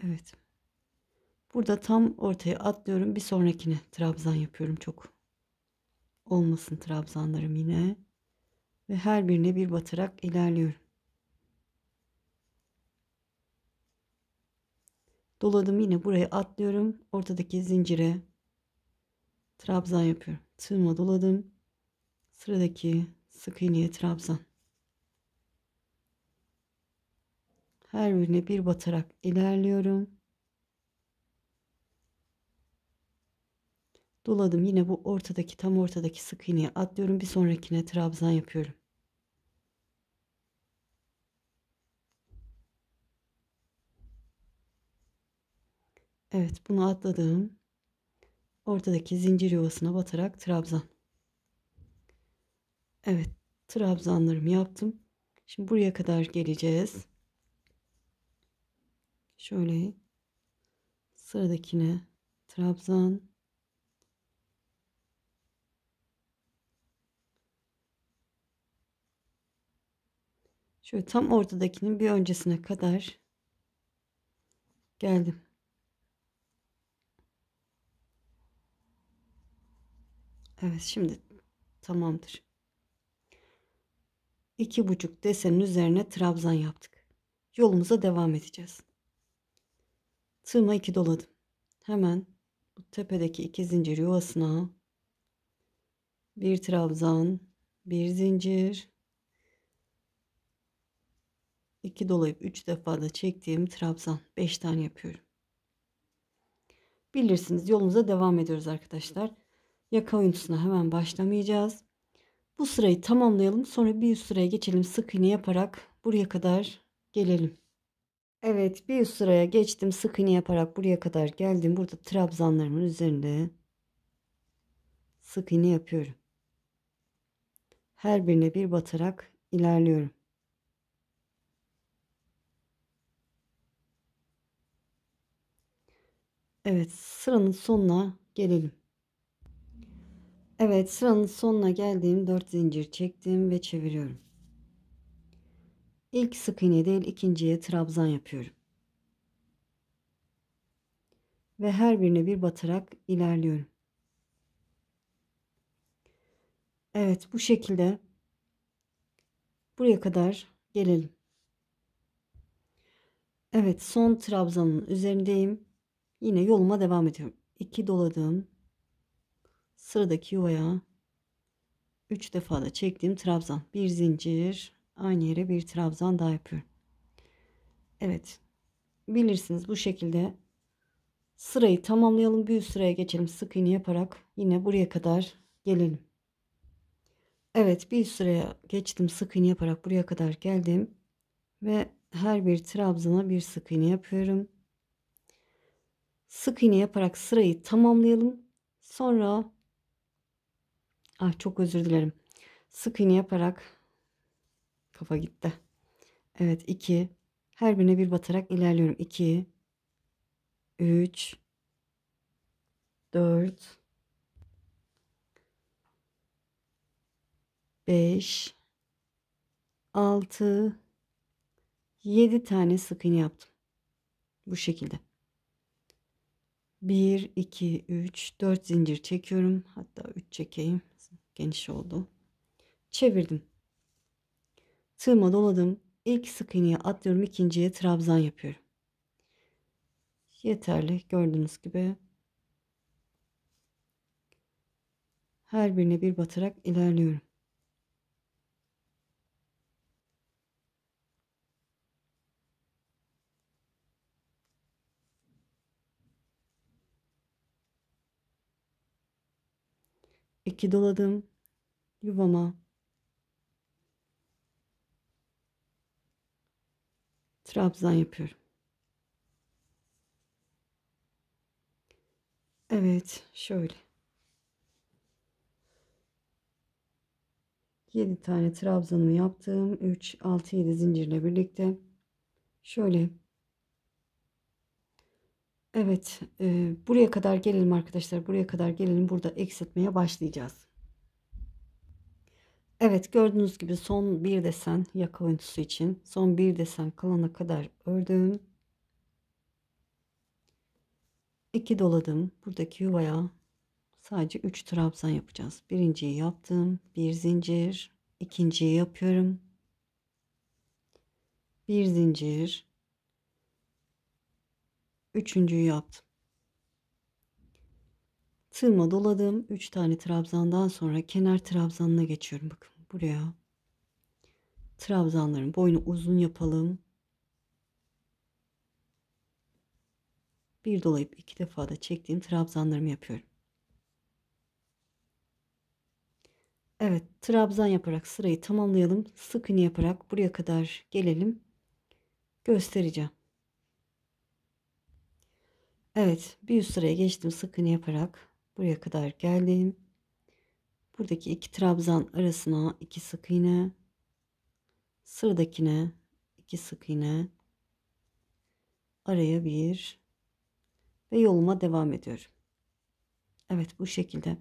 Evet. Burada tam ortaya atlıyorum. Bir sonrakine trabzan yapıyorum. Çok olmasın trabzanlarım yine. Ve her birine bir batarak ilerliyorum. Doladım, yine buraya atlıyorum. Ortadaki zincire trabzan yapıyorum. Tığıma doladım. Sıradaki sık iğneye trabzan. Her birine bir batarak ilerliyorum. Doladım, yine bu ortadaki tam ortadaki sık iğneye atlıyorum. Bir sonrakine trabzan yapıyorum. Evet, bunu atladım. Ortadaki zincir yuvasına batarak trabzan. Evet, trabzanlarımı yaptım. Şimdi buraya kadar geleceğiz. Şöyle sıradakine trabzan. Şöyle tam ortadakinin bir öncesine kadar geldim. Evet, şimdi tamamdır. 2,5 desenin üzerine trabzan yaptık. Yolumuza devam edeceğiz. Tığıma 2 doladım. Hemen bu tepedeki 2 zincir yuvasına bir trabzan, bir zincir, 2 dolayıp 3 defa da çektiğim trabzan, 5 tane yapıyorum. Bilirsiniz, yolumuza devam ediyoruz arkadaşlar. Yaka oyuntusuna hemen başlamayacağız. Bu sırayı tamamlayalım. Sonra bir üst sıraya geçelim. Sık iğne yaparak buraya kadar gelelim. Evet, bir üst sıraya geçtim. Sık iğne yaparak buraya kadar geldim. Burada trabzanlarımın üzerinde sık iğne yapıyorum. Her birine bir batarak ilerliyorum. Evet, sıranın sonuna gelelim. Evet, sıranın sonuna geldim. 4 zincir çektim ve çeviriyorum. İlk sık iğne değil, ikinciye trabzan yapıyorum. Ve her birine bir batarak ilerliyorum. Evet, bu şekilde buraya kadar gelelim. Evet, son trabzanın üzerindeyim. Yine yoluma devam ediyorum. 2 doladım. Sıradaki yuvaya 3 defa da çektiğim trabzan. Bir zincir. Aynı yere bir trabzan daha yapıyorum. Evet. Bilirsiniz bu şekilde sırayı tamamlayalım. Bir üst sıraya geçelim. Sık iğne yaparak yine buraya kadar gelelim. Evet, bir üst sıraya geçtim. Sık iğne yaparak buraya kadar geldim. Ve her bir trabzana bir sık iğne yapıyorum. Sık iğne yaparak sırayı tamamlayalım. Sonra çok özür dilerim. Sık iğne yaparak kafa gitti. Evet, 2, her birine bir batarak ilerliyorum. 2, 3, 4, 5, 6, 7 tane sık iğne yaptım. Bu şekilde. 1, 2, 3, 4 zincir çekiyorum. Hatta 3 çekeyim. Geniş oldu. Çevirdim. Tığıma doladım. İlk sık iğneye atlıyorum. İkinciye trabzan yapıyorum. Yeterli. Gördüğünüz gibi. Her birine bir batarak ilerliyorum. İki doladım. Yuvama trabzan yapıyorum. Evet, şöyle. 7 tane trabzanımı yaptım. 3, 6, 7 zincirle birlikte. Şöyle. Evet, buraya kadar gelelim arkadaşlar. Buraya kadar gelelim. Burada eksiltmeye başlayacağız. Evet, gördüğünüz gibi son bir desen yaka oyuntusu için son bir desen kalana kadar ördüm. 2 doladım. Buradaki yuvaya sadece 3 trabzan yapacağız. Birinciyi yaptım. Bir zincir. İkinciyi yapıyorum. Bir zincir. Üçüncüyü yaptım. Tığıma doladım. 3 tane trabzandan sonra kenar trabzanına geçiyorum. Bakın buraya. Trabzanların boyunu uzun yapalım. Bir dolayıp 2 defa da çektiğim trabzanlarımı yapıyorum. Evet, trabzan yaparak sırayı tamamlayalım. Sık iğne yaparak buraya kadar gelelim. Göstereceğim. Evet, bir üst sıraya geçtim. Sık iğne yaparak buraya kadar geldim. Buradaki iki trabzan arasına 2 sık iğne, sıradakine 2 sık iğne, araya bir ve yoluma devam ediyorum. Evet, bu şekilde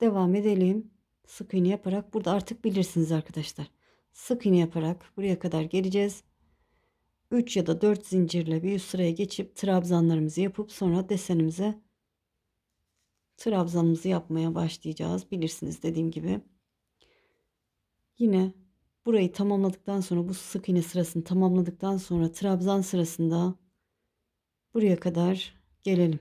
devam edelim. Sık iğne yaparak burada artık bilirsiniz arkadaşlar. Sık iğne yaparak buraya kadar geleceğiz. 3 ya da 4 zincirle bir üst sıraya geçip trabzanlarımızı yapıp sonra desenimize trabzanımızı yapmaya başlayacağız. Bilirsiniz dediğim gibi. Yine burayı tamamladıktan sonra bu sık iğne sırasını tamamladıktan sonra trabzan sırasında buraya kadar gelelim.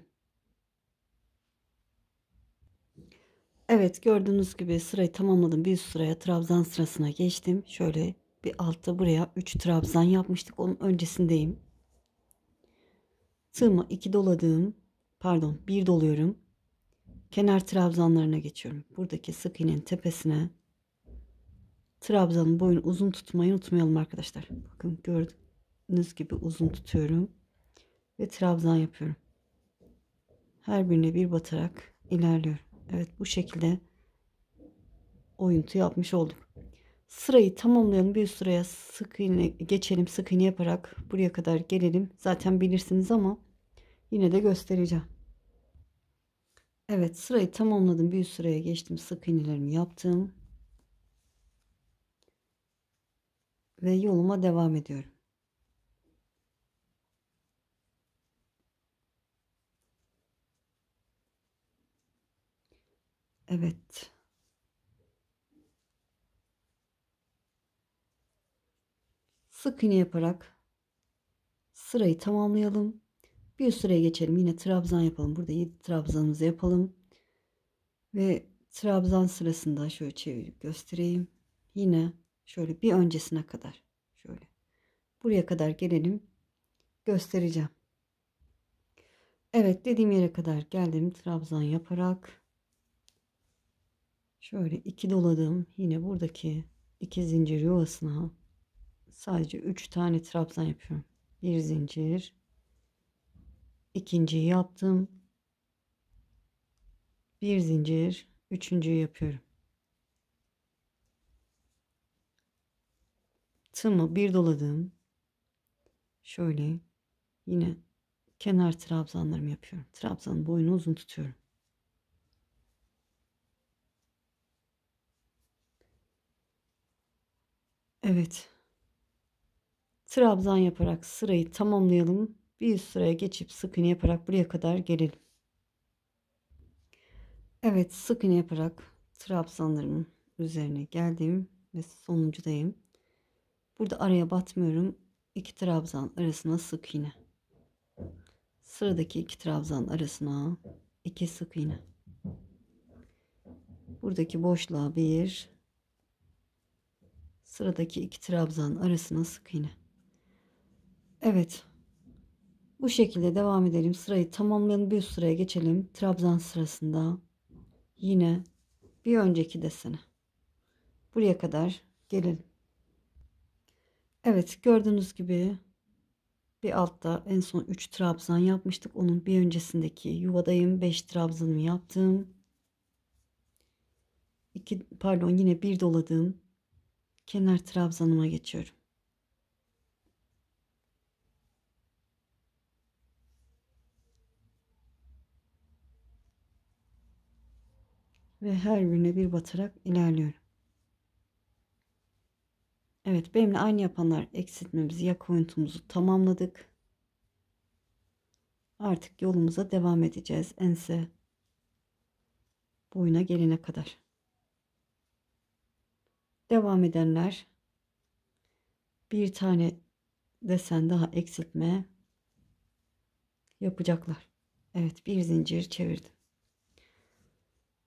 Evet, gördüğünüz gibi sırayı tamamladım. Bir üst sıraya trabzan sırasına geçtim. Şöyle bir altta buraya 3 trabzan yapmıştık. Onun öncesindeyim. Tığıma 2 doladığım, pardon, bir doluyorum. Kenar trabzanlarına geçiyorum. Buradaki sık iğnenin tepesine trabzanın boyunu uzun tutmayı unutmayalım arkadaşlar. Bakın gördüğünüz gibi uzun tutuyorum ve trabzan yapıyorum. Her birine bir batarak ilerliyorum. Evet, bu şekilde oyuntu yapmış olduk. Sırayı tamamlayalım. Bir sıraya sık iğne geçelim. Sık iğne yaparak buraya kadar gelelim. Zaten bilirsiniz ama yine de göstereceğim. Evet, sırayı tamamladım. Bir üst sıraya geçtim. Sık iğnelerimi yaptım. Ve yoluma devam ediyorum. Evet. Sık iğne yaparak Sırayı tamamlayalım. Bir üst sıraya geçelim. Yine trabzan yapalım. Burada 7 trabzanımızı yapalım. Ve trabzan sırasında şöyle çevirip göstereyim. Yine şöyle bir öncesine kadar şöyle buraya kadar gelelim. Göstereceğim. Evet, dediğim yere kadar geldim. Trabzan yaparak şöyle 2 doladım. Yine buradaki 2 zincir yuvasına sadece 3 tane trabzan yapıyorum. Bir zincir, ikinciyi yaptım. Bir zincir, üçüncüyü yapıyorum. Tığımı bir doladım. Şöyle yine kenar trabzanlarımı yapıyorum. Trabzanın boyunu uzun tutuyorum. Evet. Trabzan yaparak sırayı tamamlayalım. Bir üst sıraya geçip sık iğne yaparak buraya kadar gelelim. Evet, sık iğne yaparak trabzanlarımın üzerine geldim ve sonuncudayım. Burada araya batmıyorum. 2 trabzan arasına sık iğne. Sıradaki 2 trabzan arasına 2 sık iğne. Buradaki boşluğa 1, sıradaki 2 trabzan arasına sık iğne. Evet. Bu şekilde devam edelim. Sırayı tamamlayalım. Bir üst sıraya geçelim. Trabzan sırasında yine bir önceki desene. Buraya kadar gelelim. Evet, gördüğünüz gibi bir altta en son 3 trabzan yapmıştık. Onun bir öncesindeki yuvadayım. 5 trabzanımı yaptım. 2 pardon, yine bir doladım. Kenar trabzanıma geçiyorum. Ve her birine bir batarak ilerliyorum. Evet, benimle aynı yapanlar eksiltmemizi, yaka oyuntumuzu tamamladık. Artık yolumuza devam edeceğiz. Ense boyuna gelene kadar. Devam edenler bir tane desen daha eksiltme yapacaklar. Evet, bir zincir çevirdim.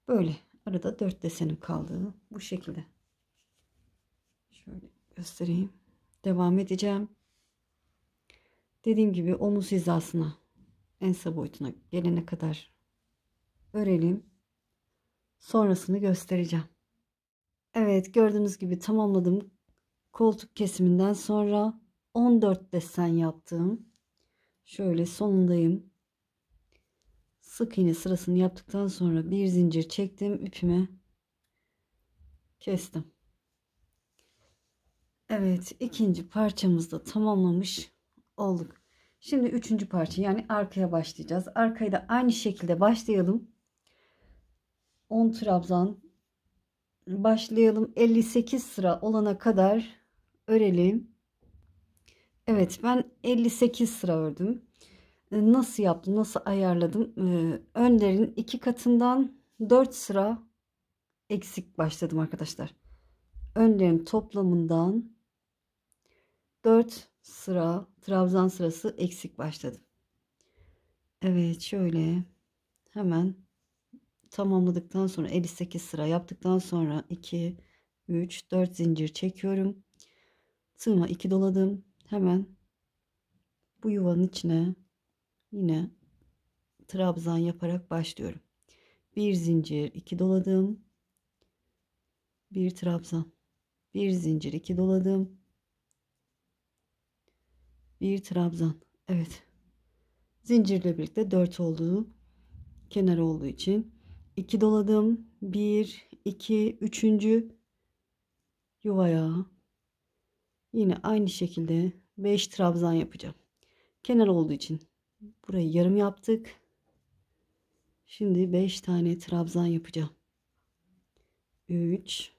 Böyle arada 4 desenim kaldı. Bu şekilde. Şöyle göstereyim. Devam edeceğim. Dediğim gibi omuz hizasına, ense boyutuna gelene kadar örelim. Sonrasını göstereceğim. Evet, gördüğünüz gibi tamamladım. Koltuk kesiminden sonra 14 desen yaptım. Şöyle sonundayım. Sık iğne sırasını yaptıktan sonra bir zincir çektim, ipimi kestim. Evet, ikinci parçamızda tamamlamış olduk. Şimdi üçüncü parça, yani arkaya başlayacağız. Arkayı da aynı şekilde başlayalım. 10 trabzan başlayalım. 58 sıra olana kadar örelim. Evet, ben 58 sıra ördüm. Nasıl yaptım, nasıl ayarladım? Önlerin 2 katından 4 sıra eksik başladım arkadaşlar. Önlerin toplamından 4 sıra trabzan sırası eksik başladım. Evet, şöyle hemen tamamladıktan sonra 58 sıra yaptıktan sonra 2 3 4 zincir çekiyorum. Tığıma 2 doladım. Hemen bu yuvanın içine yine trabzan yaparak başlıyorum. Bir zincir, 2 doladım. Bir trabzan, bir zincir, 2 doladım. Bir trabzan. Evet. Zincirle birlikte 4 oldu. Kenar olduğu için 2 doladım. 1 2 üçüncü yuvaya yine aynı şekilde 5 trabzan yapacağım. Kenar olduğu için burayı yarım yaptık. Şimdi 5 tane trabzan yapacağım. 3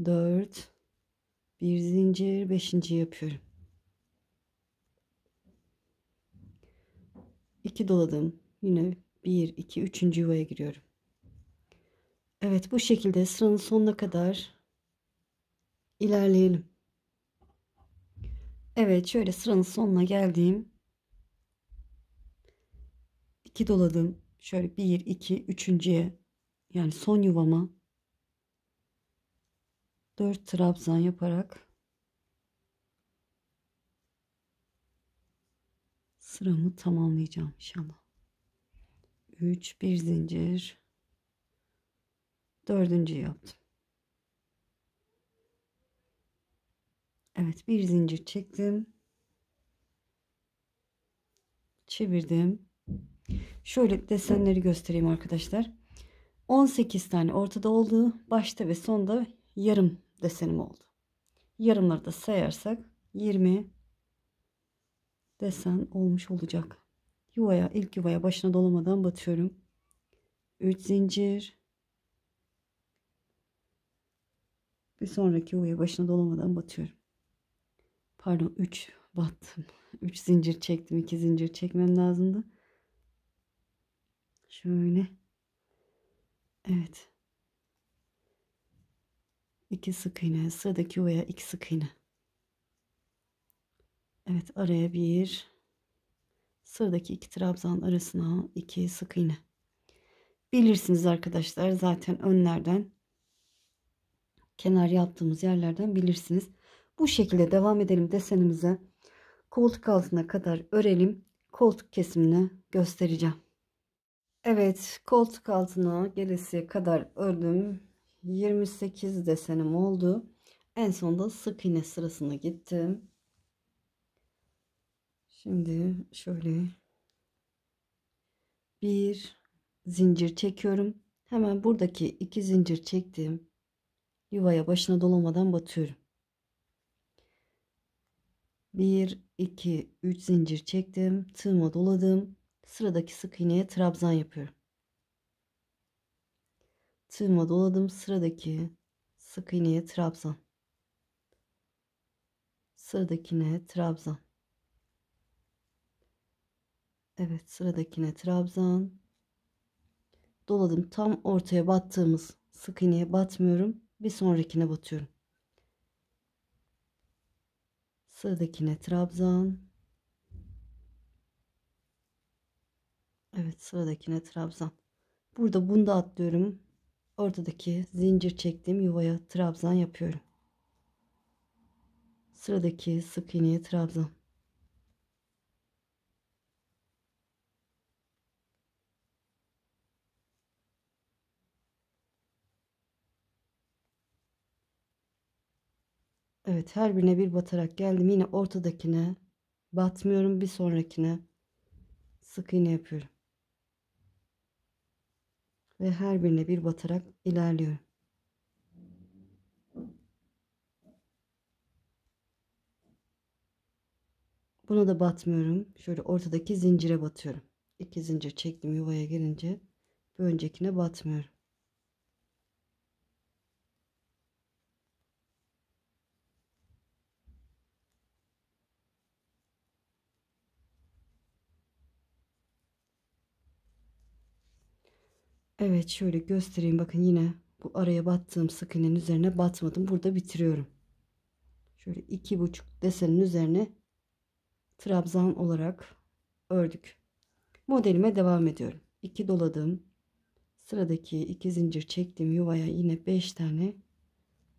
4 bir zincir, 5. yapıyorum. 2 doladım. Yine 1 2 üçüncü yuvaya giriyorum. Evet, bu şekilde sıranın sonuna kadar ilerleyelim. Evet, şöyle sıranın sonuna geldim. 2 doladım. Şöyle bir, iki, üçüncüye, yani son yuvama 4 trabzan yaparak sıramı tamamlayacağım inşallah. 3, bir zincir, dördüncü yaptım. Evet, bir zincir çektim, çevirdim. Şöyle desenleri göstereyim arkadaşlar. 18 tane ortada oldu, başta ve sonda yarım desenim oldu. Yarımları da sayarsak 20 desen olmuş olacak. Yuvaya, ilk yuvaya başına dolamadan batıyorum. 3 zincir, bir sonraki yuvaya başına dolamadan batıyorum. Pardon, 3 battım. 3 zincir çektim. 2 zincir çekmem lazımdı. Şöyle. Evet. 2 sık iğne. Sıradaki yuvaya 2 sık iğne. Evet, araya bir. Sıradaki 2 trabzan arasına 2 sık iğne. Bilirsiniz arkadaşlar, zaten önlerden, kenar yaptığımız yerlerden bilirsiniz. Bu şekilde devam edelim desenimize. Koltuk altına kadar örelim. Koltuk kesimini göstereceğim. Evet, koltuk altına gelesiye kadar ördüm. 28 desenim oldu. En sonunda sık iğne sırasına gittim. Şimdi şöyle bir zincir çekiyorum. Hemen buradaki 2 zincir çektiğim yuvaya başına dolamadan batıyorum. 1, 2, 3 zincir çektim. Tığıma doladım. Sıradaki sık iğneye trabzan yapıyorum. Tığıma doladım. Sıradaki sık iğneye trabzan. Sıradakine trabzan. Evet, sıradakine trabzan. Doladım. Tam ortaya battığımız sık iğneye batmıyorum. Bir sonrakine batıyorum. Sıradakine trabzan. Evet, sıradakine trabzan. Burada bunu da atlıyorum. Ortadaki zincir çektiğim yuvaya trabzan yapıyorum. Sıradaki sık iğneye trabzan. Evet, her birine bir batarak geldim. Yine ortadakine batmıyorum. Bir sonrakine sık iğne yapıyorum. Ve her birine bir batarak ilerliyorum. Buna da batmıyorum. Şöyle ortadaki zincire batıyorum. 2 zincir çektim yuvaya gelince. Bir öncekine batmıyorum. Evet, şöyle göstereyim. Bakın, yine bu araya battığım sık iğnenin üzerine batmadım. Burada bitiriyorum. Şöyle 2,5 desenin üzerine trabzan olarak ördük. Modelime devam ediyorum. 2 doladım. Sıradaki 2 zincir çektim yuvaya yine 5 tane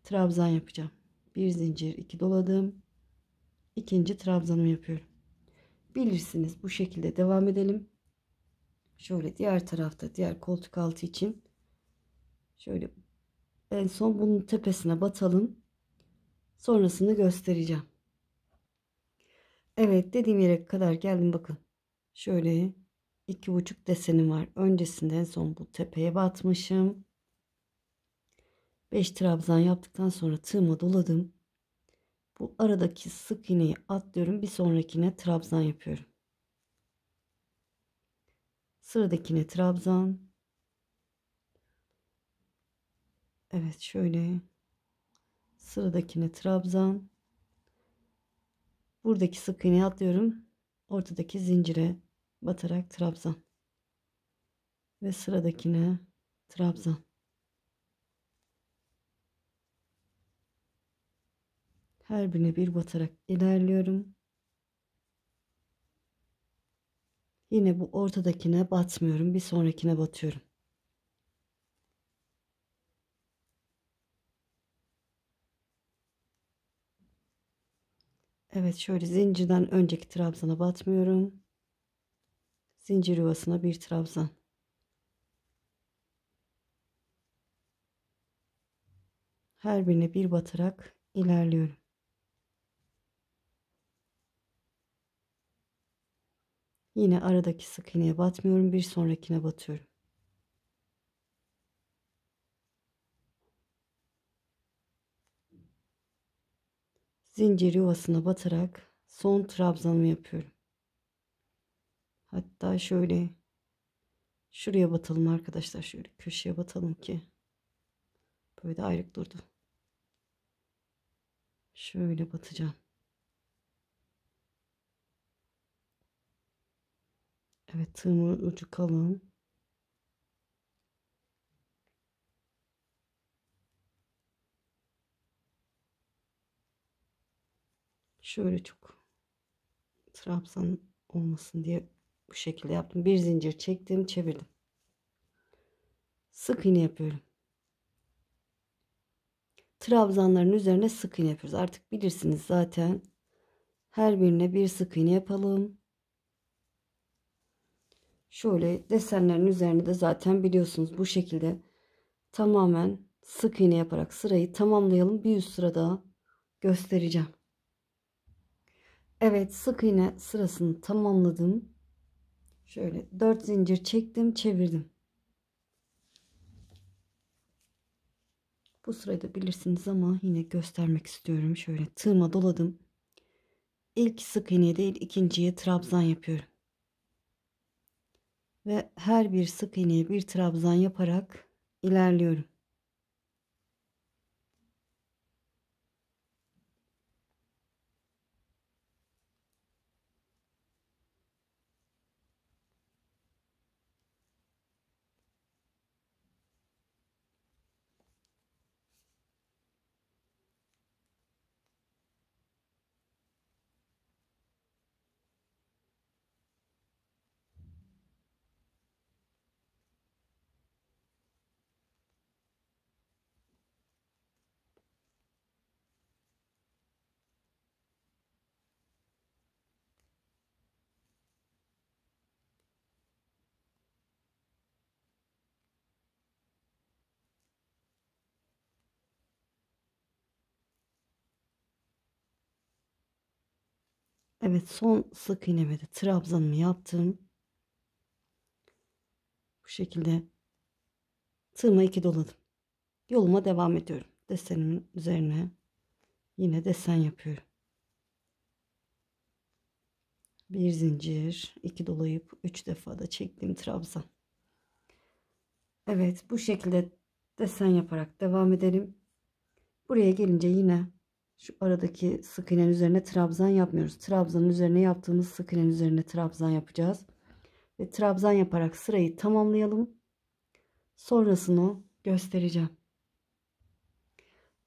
trabzan yapacağım. Bir zincir, 2 doladım. İkinci trabzanımı yapıyorum. Bilirsiniz, bu şekilde devam edelim. Şöyle diğer tarafta, diğer koltuk altı için şöyle en son bunun tepesine batalım. Sonrasını göstereceğim. Evet, dediğim yere kadar geldim. Bakın, şöyle 2,5 desenim var. Öncesinde en son bu tepeye batmışım. 5 trabzan yaptıktan sonra tığıma doladım. Bu aradaki sık iğneyi atlıyorum. Bir sonrakine trabzan yapıyorum. Sıradakine trabzan. Evet, şöyle sıradakine trabzan. Buradaki sık iğneyi atlıyorum. Ortadaki zincire batarak trabzan. Ve sıradakine trabzan. Her birine bir batarak ilerliyorum. Yine bu ortadakine batmıyorum. Bir sonrakine batıyorum. Evet, şöyle zincirden önceki trabzana batmıyorum. Zincir yuvasına bir trabzan. Her birine bir batarak ilerliyorum. Yine aradaki sık iğneye batmıyorum. Bir sonrakine batıyorum. Zincir yuvasına batarak son trabzanımı yapıyorum. Hatta şöyle şuraya batalım arkadaşlar. Şöyle köşeye batalım ki böyle de ayrık durdu. Şöyle batacağım. Evet, tığımın ucu kalın. Şöyle çok trabzan olmasın diye bu şekilde yaptım. Bir zincir çektim, çevirdim. Sık iğne yapıyorum. Trabzanların üzerine sık iğne yapıyoruz. Artık bilirsiniz zaten. Her birine bir sık iğne yapalım. Şöyle desenlerin üzerine de zaten biliyorsunuz bu şekilde tamamen sık iğne yaparak sırayı tamamlayalım. Bir üst sıra daha göstereceğim. Evet, sık iğne sırasını tamamladım. Şöyle 4 zincir çektim, çevirdim. Bu sırayı da bilirsiniz ama yine göstermek istiyorum. Şöyle tığıma doladım. İlk sık iğne değil, ikinciye trabzan yapıyorum. Ve her bir sık iğneye bir trabzan yaparak ilerliyorum. Evet, son sık iğneme de trabzanımı yaptım. Bu şekilde tığıma 2 doladım. Yoluma devam ediyorum. Desenimin üzerine yine desen yapıyorum. Bir zincir, 2 dolayıp 3 defa da çektiğim trabzan. Evet, bu şekilde desen yaparak devam edelim. Buraya gelince yine şu aradaki sık iğnenin üzerine trabzan yapmıyoruz. Trabzanın üzerine yaptığımız sık iğnenin üzerine trabzan yapacağız. Ve trabzan yaparak sırayı tamamlayalım. Sonrasını göstereceğim.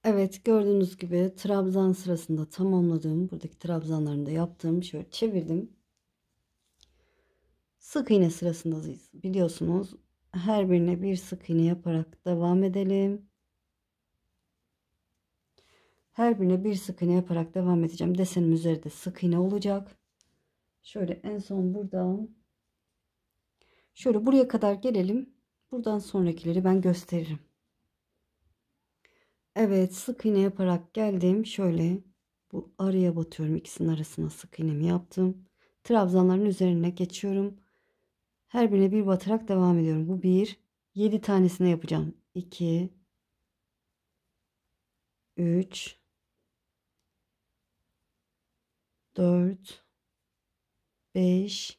Evet, gördüğünüz gibi trabzan sırasında tamamladım. Buradaki trabzanlarını da yaptım. Şöyle çevirdim. Sık iğne sırasındayız. Biliyorsunuz her birine bir sık iğne yaparak devam edelim. Her birine bir sık iğne yaparak devam edeceğim. Desenim üzerinde sık iğne olacak. Şöyle en son buradan şöyle buraya kadar gelelim. Buradan sonrakileri ben gösteririm. Evet, sık iğne yaparak geldim. Şöyle bu araya batıyorum. İkisinin arasına sık iğnemi yaptım. Trabzanların üzerine geçiyorum. Her birine bir batarak devam ediyorum. Bu bir. 7 tanesine yapacağım. 2, 3, 4, 5,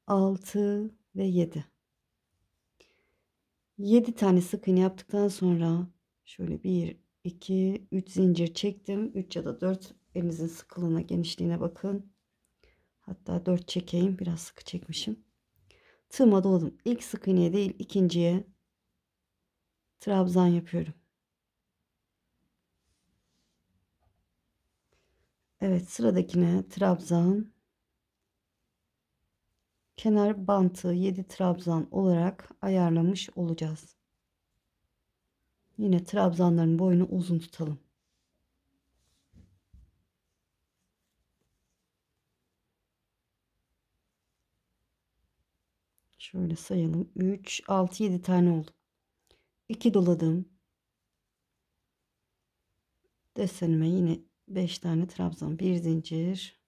6 ve 7. 7 tane sık iğne yaptıktan sonra şöyle 1, 2, 3 zincir çektim. 3 ya da 4, elinizin sıkılığına, genişliğine bakın. Hatta 4 çekeyim. Biraz sıkı çekmişim. Tığıma doladım. İlk sık iğneye değil, ikinciye trabzan yapıyorum. Evet, sıradakine trabzan, kenar bantı 7 trabzan olarak ayarlamış olacağız. Yine trabzanların boyunu uzun tutalım. Şöyle sayalım. 3, 6, 7 tane oldu. 2 doladım. Desenime yine 5 tane trabzan, bir zincir,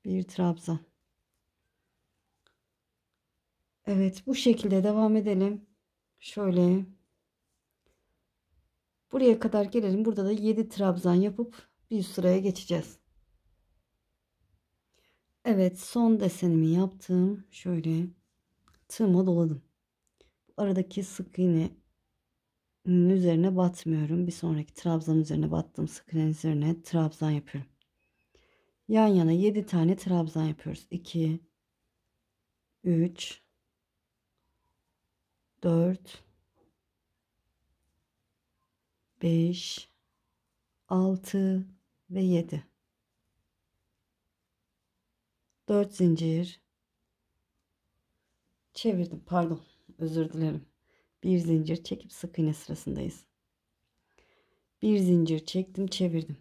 bir trabzan. Evet, bu şekilde devam edelim. Şöyle buraya kadar gelelim. Burada da 7 trabzan yapıp bir üst sıraya geçeceğiz. Evet, son desenimi yaptım. Şöyle tığıma doladım. Aradaki sık iğnenin üzerine batmıyorum. Bir sonraki trabzan üzerine battım. Sık iğnenin üzerine trabzan yapıyorum. Yan yana 7 tane trabzan yapıyoruz. 2, 3, 4, 5, 6 ve 7. 4 zincir çevirdim. Pardon. Özür dilerim. Bir zincir çekip sık iğne sırasındayız. Bir zincir çektim, çevirdim.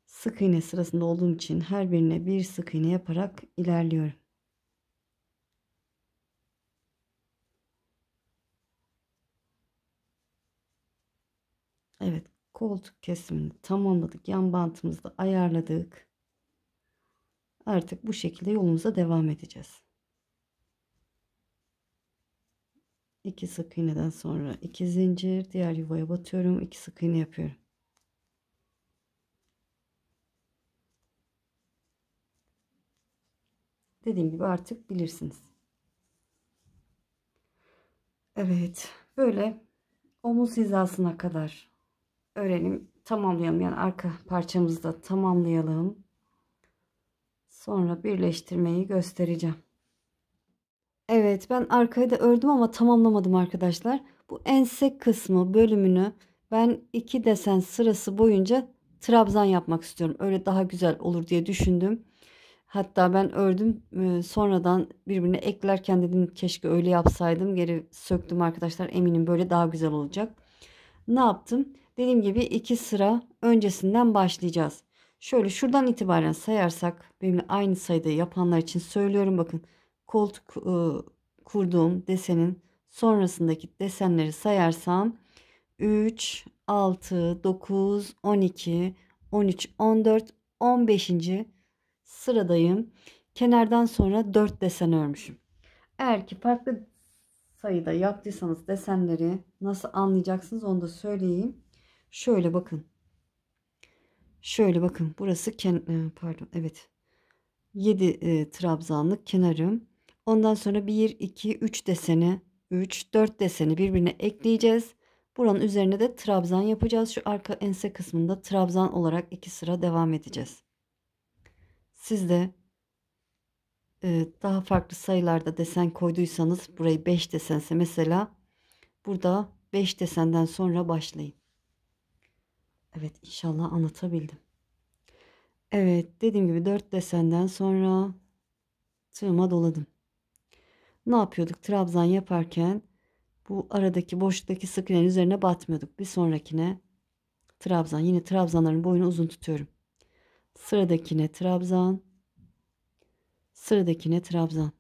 Sık iğne sırasında olduğum için her birine bir sık iğne yaparak ilerliyorum. Evet, koltuk kesimini tamamladık. Yan bantımızı da ayarladık. Artık bu şekilde yolumuza devam edeceğiz. 2 sık iğneden sonra 2 zincir, diğer yuvaya batıyorum. 2 sık iğne yapıyorum. Dediğim gibi artık bilirsiniz. Evet, böyle omuz hizasına kadar örelim, tamamlayalım. Yani arka parçamızı da tamamlayalım. Sonra birleştirmeyi göstereceğim. Evet, ben arkayı da ördüm ama tamamlamadım arkadaşlar. Bu ense kısmı bölümünü ben 2 desen sırası boyunca trabzan yapmak istiyorum. Öyle daha güzel olur diye düşündüm. Hatta ben ördüm, sonradan birbirine eklerken dedim keşke öyle yapsaydım. Geri söktüm arkadaşlar. Eminim böyle daha güzel olacak. Ne yaptım? Dediğim gibi 2 sıra öncesinden başlayacağız. Şöyle şuradan itibaren sayarsak, benimle aynı sayıda yapanlar için söylüyorum, bakın. Koltuk kurduğum desenin sonrasındaki desenleri sayarsam 3, 6, 9, 12, 13, 14, 15. sıradayım. Kenardan sonra 4 desen örmüşüm. Eğer ki farklı sayıda yaptıysanız desenleri nasıl anlayacaksınız onu da söyleyeyim. Şöyle bakın. Şöyle bakın. Burası pardon, evet. 7 trabzanlık kenarım. Ondan sonra 1, 2, 3 deseni, 3, 4 deseni birbirine ekleyeceğiz. Buranın üzerine de trabzan yapacağız. Şu arka ense kısmında trabzan olarak 2 sıra devam edeceğiz. Siz de daha farklı sayılarda desen koyduysanız, burayı 5 desense mesela, burada 5 desenden sonra başlayın. Evet, inşallah anlatabildim. Evet, dediğim gibi 4 desenden sonra tığıma doladım. Ne yapıyorduk? Trabzan yaparken bu aradaki boşluktaki sık iğnenin üzerine batmıyorduk. Bir sonrakine trabzan. Yine trabzanların boyunu uzun tutuyorum. Sıradakine trabzan. Sıradakine trabzan.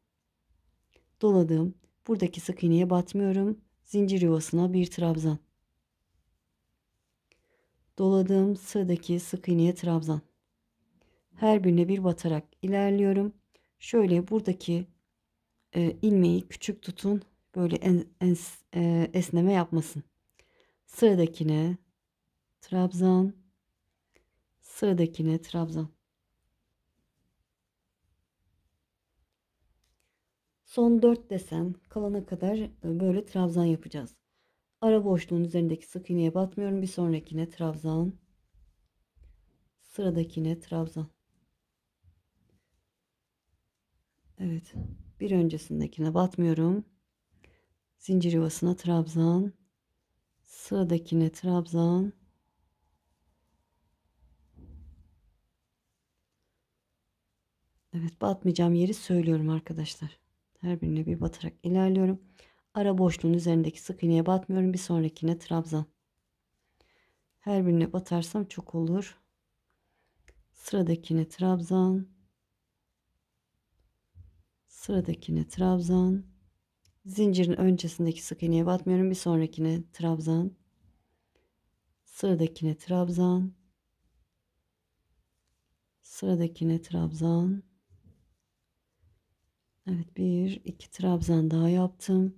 Doladım. Buradaki sık iğneye batmıyorum. Zincir yuvasına bir trabzan. Doladım. Sıradaki sık iğneye trabzan. Her birine bir batarak ilerliyorum. Şöyle buradaki ilmeği küçük tutun. Böyle esneme yapmasın. Sıradakine trabzan. Sıradakine trabzan. Son 4 desen kalana kadar böyle trabzan yapacağız. Ara boşluğun üzerindeki sık iğneye batmıyorum. Bir sonrakine trabzan. Sıradakine trabzan. Evet. Bir öncesindekine batmıyorum. Zincir yuvasına trabzan. Sıradakine trabzan. Evet, batmayacağım yeri söylüyorum arkadaşlar. Her birine bir batarak ilerliyorum. Ara boşluğun üzerindeki sık iğneye batmıyorum. Bir sonrakine trabzan. Her birine batarsam çok olur. Sıradakine trabzan. Sıradakine trabzan. Zincirin öncesindeki sık iğneye batmıyorum. Bir sonrakine trabzan. Sıradakine trabzan. Sıradakine trabzan. Evet, bir iki trabzan daha yaptım.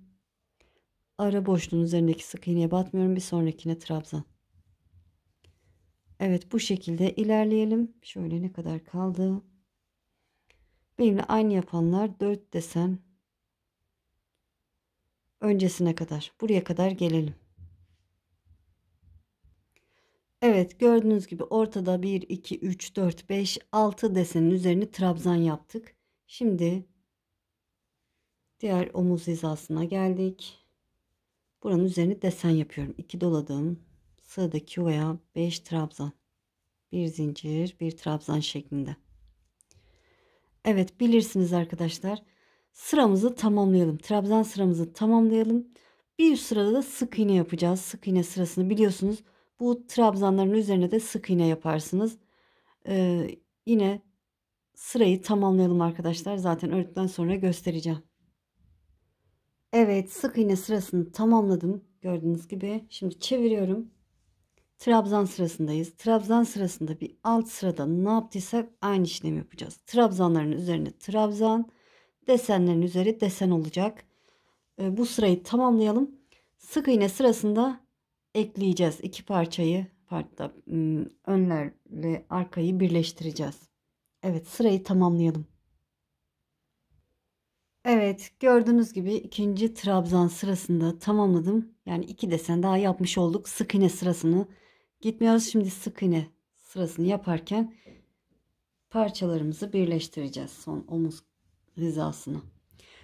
Ara boşluğun üzerindeki sık iğneye batmıyorum. Bir sonrakine trabzan. Evet, bu şekilde ilerleyelim. Şöyle ne kadar kaldı? Benimle aynı yapanlar 4 desen öncesine kadar. Buraya kadar gelelim. Evet, gördüğünüz gibi ortada 1, 2, 3, 4, 5, 6 desenin üzerini trabzan yaptık. Şimdi diğer omuz hizasına geldik. Buranın üzerine desen yapıyorum. 2 doladım. Sıradaki yuvaya 5 trabzan. Bir zincir, bir trabzan şeklinde. Evet, bilirsiniz arkadaşlar. Sıramızı tamamlayalım. Trabzan sıramızı tamamlayalım. Bir üst sırada da sık iğne yapacağız. Sık iğne sırasını biliyorsunuz. Bu trabzanların üzerine de sık iğne yaparsınız. Ee, Yine sırayı tamamlayalım arkadaşlar. Zaten ördükten sonra göstereceğim. Evet, sık iğne sırasını tamamladım. Gördüğünüz gibi. Şimdi çeviriyorum. Trabzan sırasındayız. Trabzan sırasında bir alt sırada ne yaptıysak aynı işlemi yapacağız. Trabzanların üzerine trabzan, desenlerin üzeri desen olacak. Bu sırayı tamamlayalım. Sık iğne sırasında ekleyeceğiz. İki parçayı önlerle arkayı birleştireceğiz. Evet, sırayı tamamlayalım. Evet, gördüğünüz gibi ikinci trabzan sırasında tamamladım. Yani iki desen daha yapmış olduk. Sık iğne sırasını gitmiyoruz. Şimdi sık iğne sırasını yaparken parçalarımızı birleştireceğiz. Son omuz hizasını.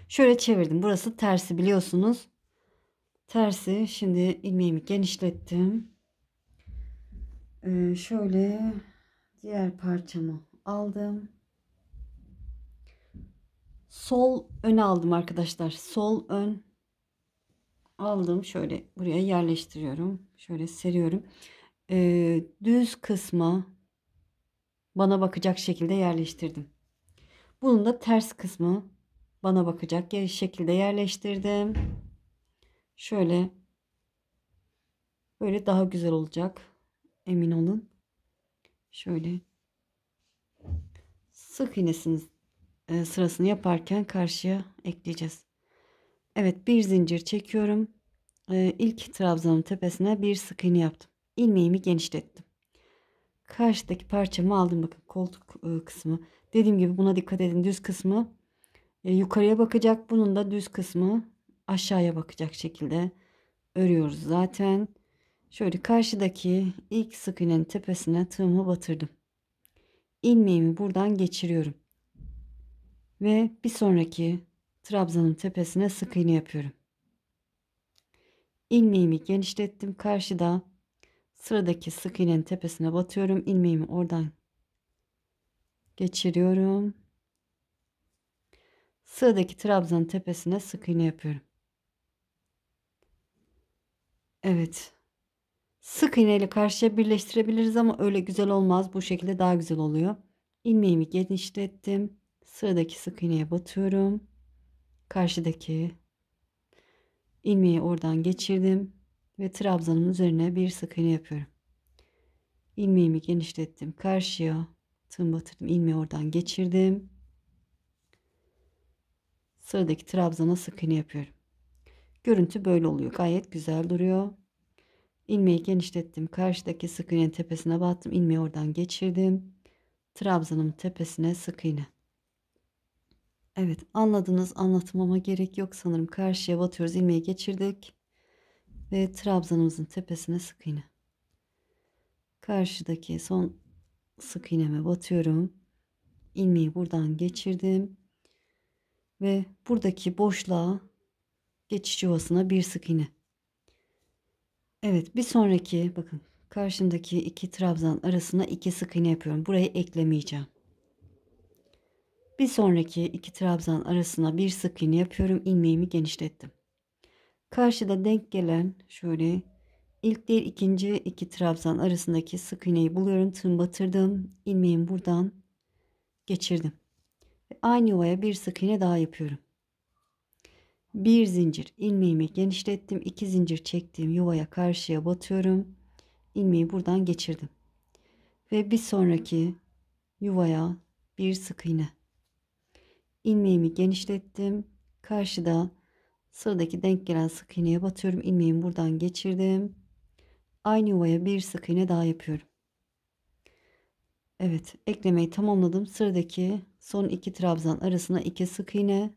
Şöyle çevirdim. Burası tersi biliyorsunuz. Tersi. Şimdi ilmeğimi genişlettim. Şöyle diğer parçamı aldım. Sol öne aldım arkadaşlar. Sol ön aldım. Şöyle buraya yerleştiriyorum. Şöyle seriyorum. Düz kısmı bana bakacak şekilde yerleştirdim. Bunun da ters kısmı bana bakacak şekilde yerleştirdim. Şöyle böyle daha güzel olacak. Emin olun. Şöyle sık iğnesinin sırasını yaparken karşıya ekleyeceğiz. Evet, bir zincir çekiyorum. İlk trabzanın tepesine bir sık iğne yaptım. İlmeğimi genişlettim. Karşıdaki parçamı aldım. Bakın koltuk kısmı. Dediğim gibi buna dikkat edin. Düz kısmı yukarıya bakacak. Bunun da düz kısmı aşağıya bakacak şekilde örüyoruz zaten. Şöyle karşıdaki ilk sık iğnenin tepesine tığımı batırdım. İlmeğimi buradan geçiriyorum. Ve bir sonraki trabzanın tepesine sık iğne yapıyorum. İlmeğimi genişlettim. Karşıda sıradaki sık iğnenin tepesine batıyorum. İlmeğimi oradan geçiriyorum. Sıradaki trabzanın tepesine sık iğne yapıyorum. Evet. Sık iğne ile karşıya birleştirebiliriz ama öyle güzel olmaz. Bu şekilde daha güzel oluyor. İlmeğimi genişlettim. Sıradaki sık iğneye batıyorum. Karşıdaki ilmeği oradan geçirdim ve trabzanın üzerine bir sık iğne yapıyorum. İlmeğimi genişlettim. Karşıya tığım batırdım. İlmeği oradan geçirdim. Sıradaki trabzana sık iğne yapıyorum. Görüntü böyle oluyor. Gayet güzel duruyor. İlmeği genişlettim. Karşıdaki sık iğnenin tepesine battım. İlmeği oradan geçirdim. Trabzanımın tepesine sık iğne. Evet, anladınız. Anlatmama gerek yok sanırım. Karşıya batıyoruz. İlmeği geçirdik. Ve trabzanımızın tepesine sık iğne. Karşıdaki son sık iğneme batıyorum. İlmeği buradan geçirdim. Ve buradaki boşluğa geçiş yuvasına bir sık iğne. Evet, bir sonraki bakın karşımdaki iki trabzan arasına iki sık iğne yapıyorum. Burayı eklemeyeceğim. Bir sonraki iki trabzan arasına bir sık iğne yapıyorum. İlmeğimi genişlettim. Karşıda denk gelen şöyle ilk değil ikinci iki trabzan arasındaki sık iğneyi buluyorum. Tığım batırdım. İlmeğimi buradan geçirdim. Ve aynı yuvaya bir sık iğne daha yapıyorum. Bir zincir ilmeğimi genişlettim. 2 zincir çektiğim yuvaya karşıya batıyorum. İlmeği buradan geçirdim. Ve bir sonraki yuvaya bir sık iğne. İlmeğimi genişlettim. Karşıda sıradaki denk gelen sık iğneye batıyorum. İlmeğimi buradan geçirdim. Aynı yuvaya bir sık iğne daha yapıyorum. Evet, eklemeyi tamamladım. Sıradaki son iki trabzan arasına iki sık iğne,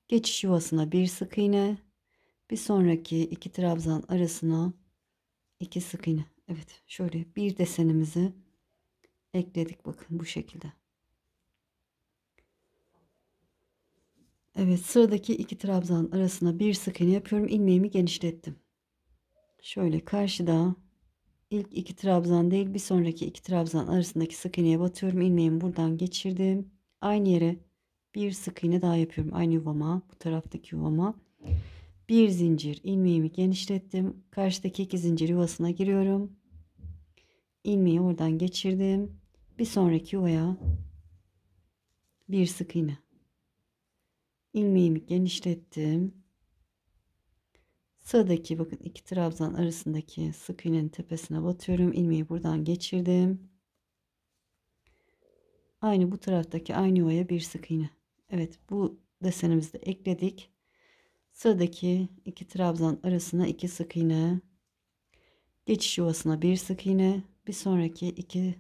geçiş yuvasına bir sık iğne, bir sonraki iki trabzan arasına iki sık iğne. Evet, şöyle bir desenimizi ekledik, bakın bu şekilde. Evet, sıradaki iki trabzan arasına bir sık iğne yapıyorum. İlmeğimi genişlettim. Şöyle karşıda ilk iki trabzan değil bir sonraki iki trabzan arasındaki sık iğneye batıyorum. İlmeğimi buradan geçirdim. Aynı yere bir sık iğne daha yapıyorum. Aynı yuvama, bu taraftaki yuvama. Bir zincir ilmeğimi genişlettim. Karşıdaki iki zincir yuvasına giriyorum. İlmeği oradan geçirdim. Bir sonraki yuvaya bir sık iğne. İlmeğimi genişlettim. Sıradaki bakın iki trabzan arasındaki sık iğnenin tepesine batıyorum. İlmeği buradan geçirdim. Aynı bu taraftaki aynı yuvaya bir sık iğne. Evet, bu desenimizi de ekledik. Sıradaki iki trabzan arasına iki sık iğne. Geçiş yuvasına bir sık iğne. Bir sonraki iki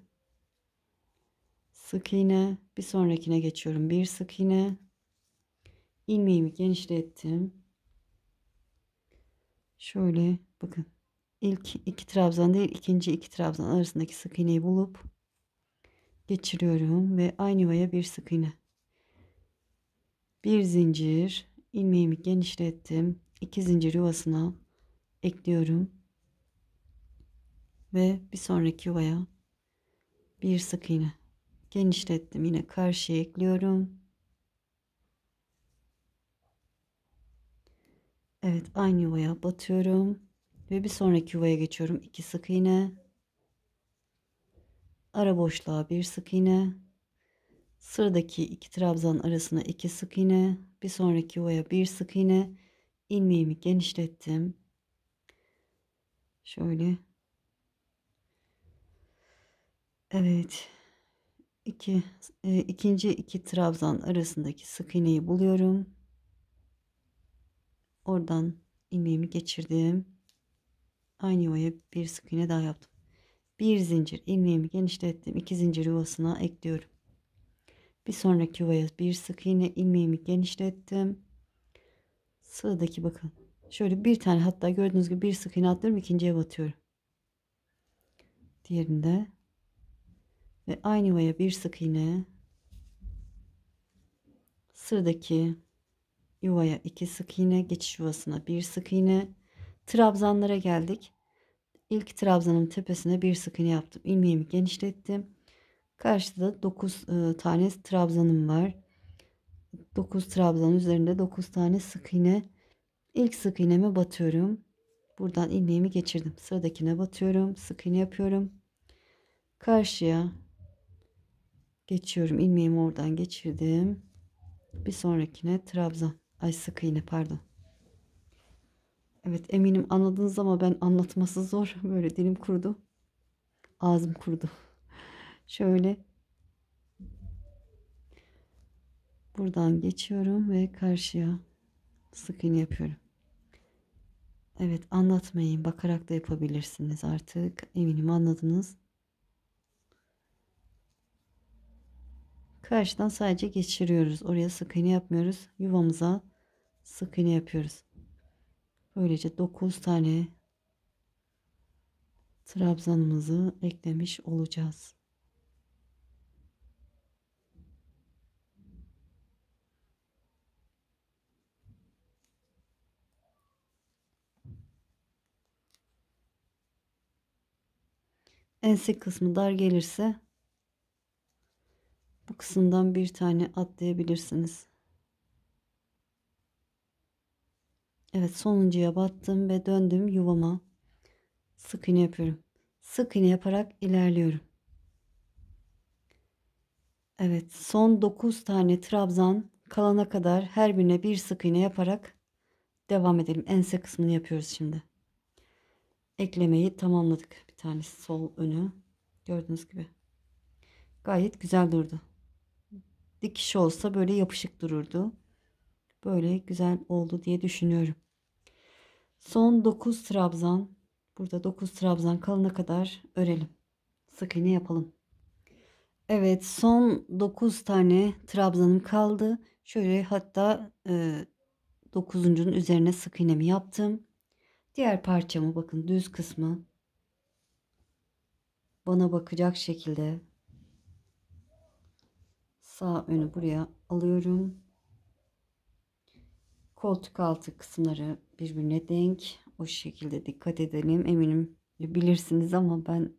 sık iğne. Bir sonrakine geçiyorum. Bir sık iğne. İlmeğimi genişlettim. Şöyle bakın. İlk iki trabzan değil ikinci iki trabzan arasındaki sık iğneyi bulup geçiriyorum ve aynı yuvaya bir sık iğne. Bir zincir ilmeğimi genişlettim. 2 zincir yuvasına ekliyorum ve bir sonraki yuvaya bir sık iğne genişlettim. Yine karşıya ekliyorum. Evet, aynı yuvaya batıyorum ve bir sonraki yuvaya geçiyorum. 2 sık iğne, ara boşluğa bir sık iğne, sıradaki iki trabzan arasına 2 sık iğne, bir sonraki yuvaya bir sık iğne, ilmeğimi genişlettim. Şöyle. Evet. İkinci iki trabzan arasındaki sık iğneyi buluyorum. Oradan ilmeğimi geçirdim. Aynı yuvaya bir sık iğne daha yaptım. Bir zincir ilmeğimi genişlettim. 2 zincir yuvasına ekliyorum. Bir sonraki yuvaya bir sık iğne ilmeğimi genişlettim. Sıradaki bakın. Şöyle bir tane, hatta gördüğünüz gibi bir sık iğne atlıyorum. İkinciye batıyorum. Diğerinde ve aynı yuvaya bir sık iğne. Sıradaki yuvaya 2 sık iğne, geçiş yuvasına bir sık iğne. Trabzanlara geldik. İlk trabzanın tepesine bir sık iğne yaptım. İlmeğimi genişlettim. Karşıda 9 tane trabzanım var. 9 trabzan üzerinde 9 tane sık iğne. İlk sık iğneme batıyorum. Buradan ilmeğimi geçirdim. Sıradakine batıyorum. Sık iğne yapıyorum. Karşıya geçiyorum. İlmeğimi oradan geçirdim. Bir sonrakine trabzan. Ay, sık iğne, pardon. Evet, eminim anladınız ama ben anlatması zor. Böyle dilim kurudu. Ağzım kurudu. Şöyle buradan geçiyorum ve karşıya sık iğne yapıyorum. Evet, anlatmayın, bakarak da yapabilirsiniz artık. Eminim anladınız. Karşıdan sadece geçiriyoruz. Oraya sık iğne yapmıyoruz. Yuvamıza sık iğne yapıyoruz. Böylece 9 tane trabzanımızı eklemiş olacağız. Ense kısmı dar gelirse Bu kısımdan bir tane atlayabilirsiniz. Evet, sonuncuya battım ve döndüm yuvama. Sık iğne yapıyorum. Sık iğne yaparak ilerliyorum. Evet, son 9 tane trabzan kalana kadar her birine bir sık iğne yaparak devam edelim. Ense kısmını yapıyoruz şimdi. Eklemeyi tamamladık. Bir tanesi sol önü. Gördüğünüz gibi. Gayet güzel durdu. Dikiş olsa böyle yapışık dururdu. Böyle güzel oldu diye düşünüyorum. Son 9 trabzan. Burada 9 trabzan kalana kadar örelim. Sık iğne yapalım. Evet, son 9 tane trabzanım kaldı. Şöyle hatta 9'uncunun üzerine sık iğnemi yaptım. Diğer parçamı bakın, düz kısmı bana bakacak şekilde sağ önü buraya alıyorum. Koltuk altı kısımları birbirine denk. O şekilde dikkat edelim. Eminim bilirsiniz ama ben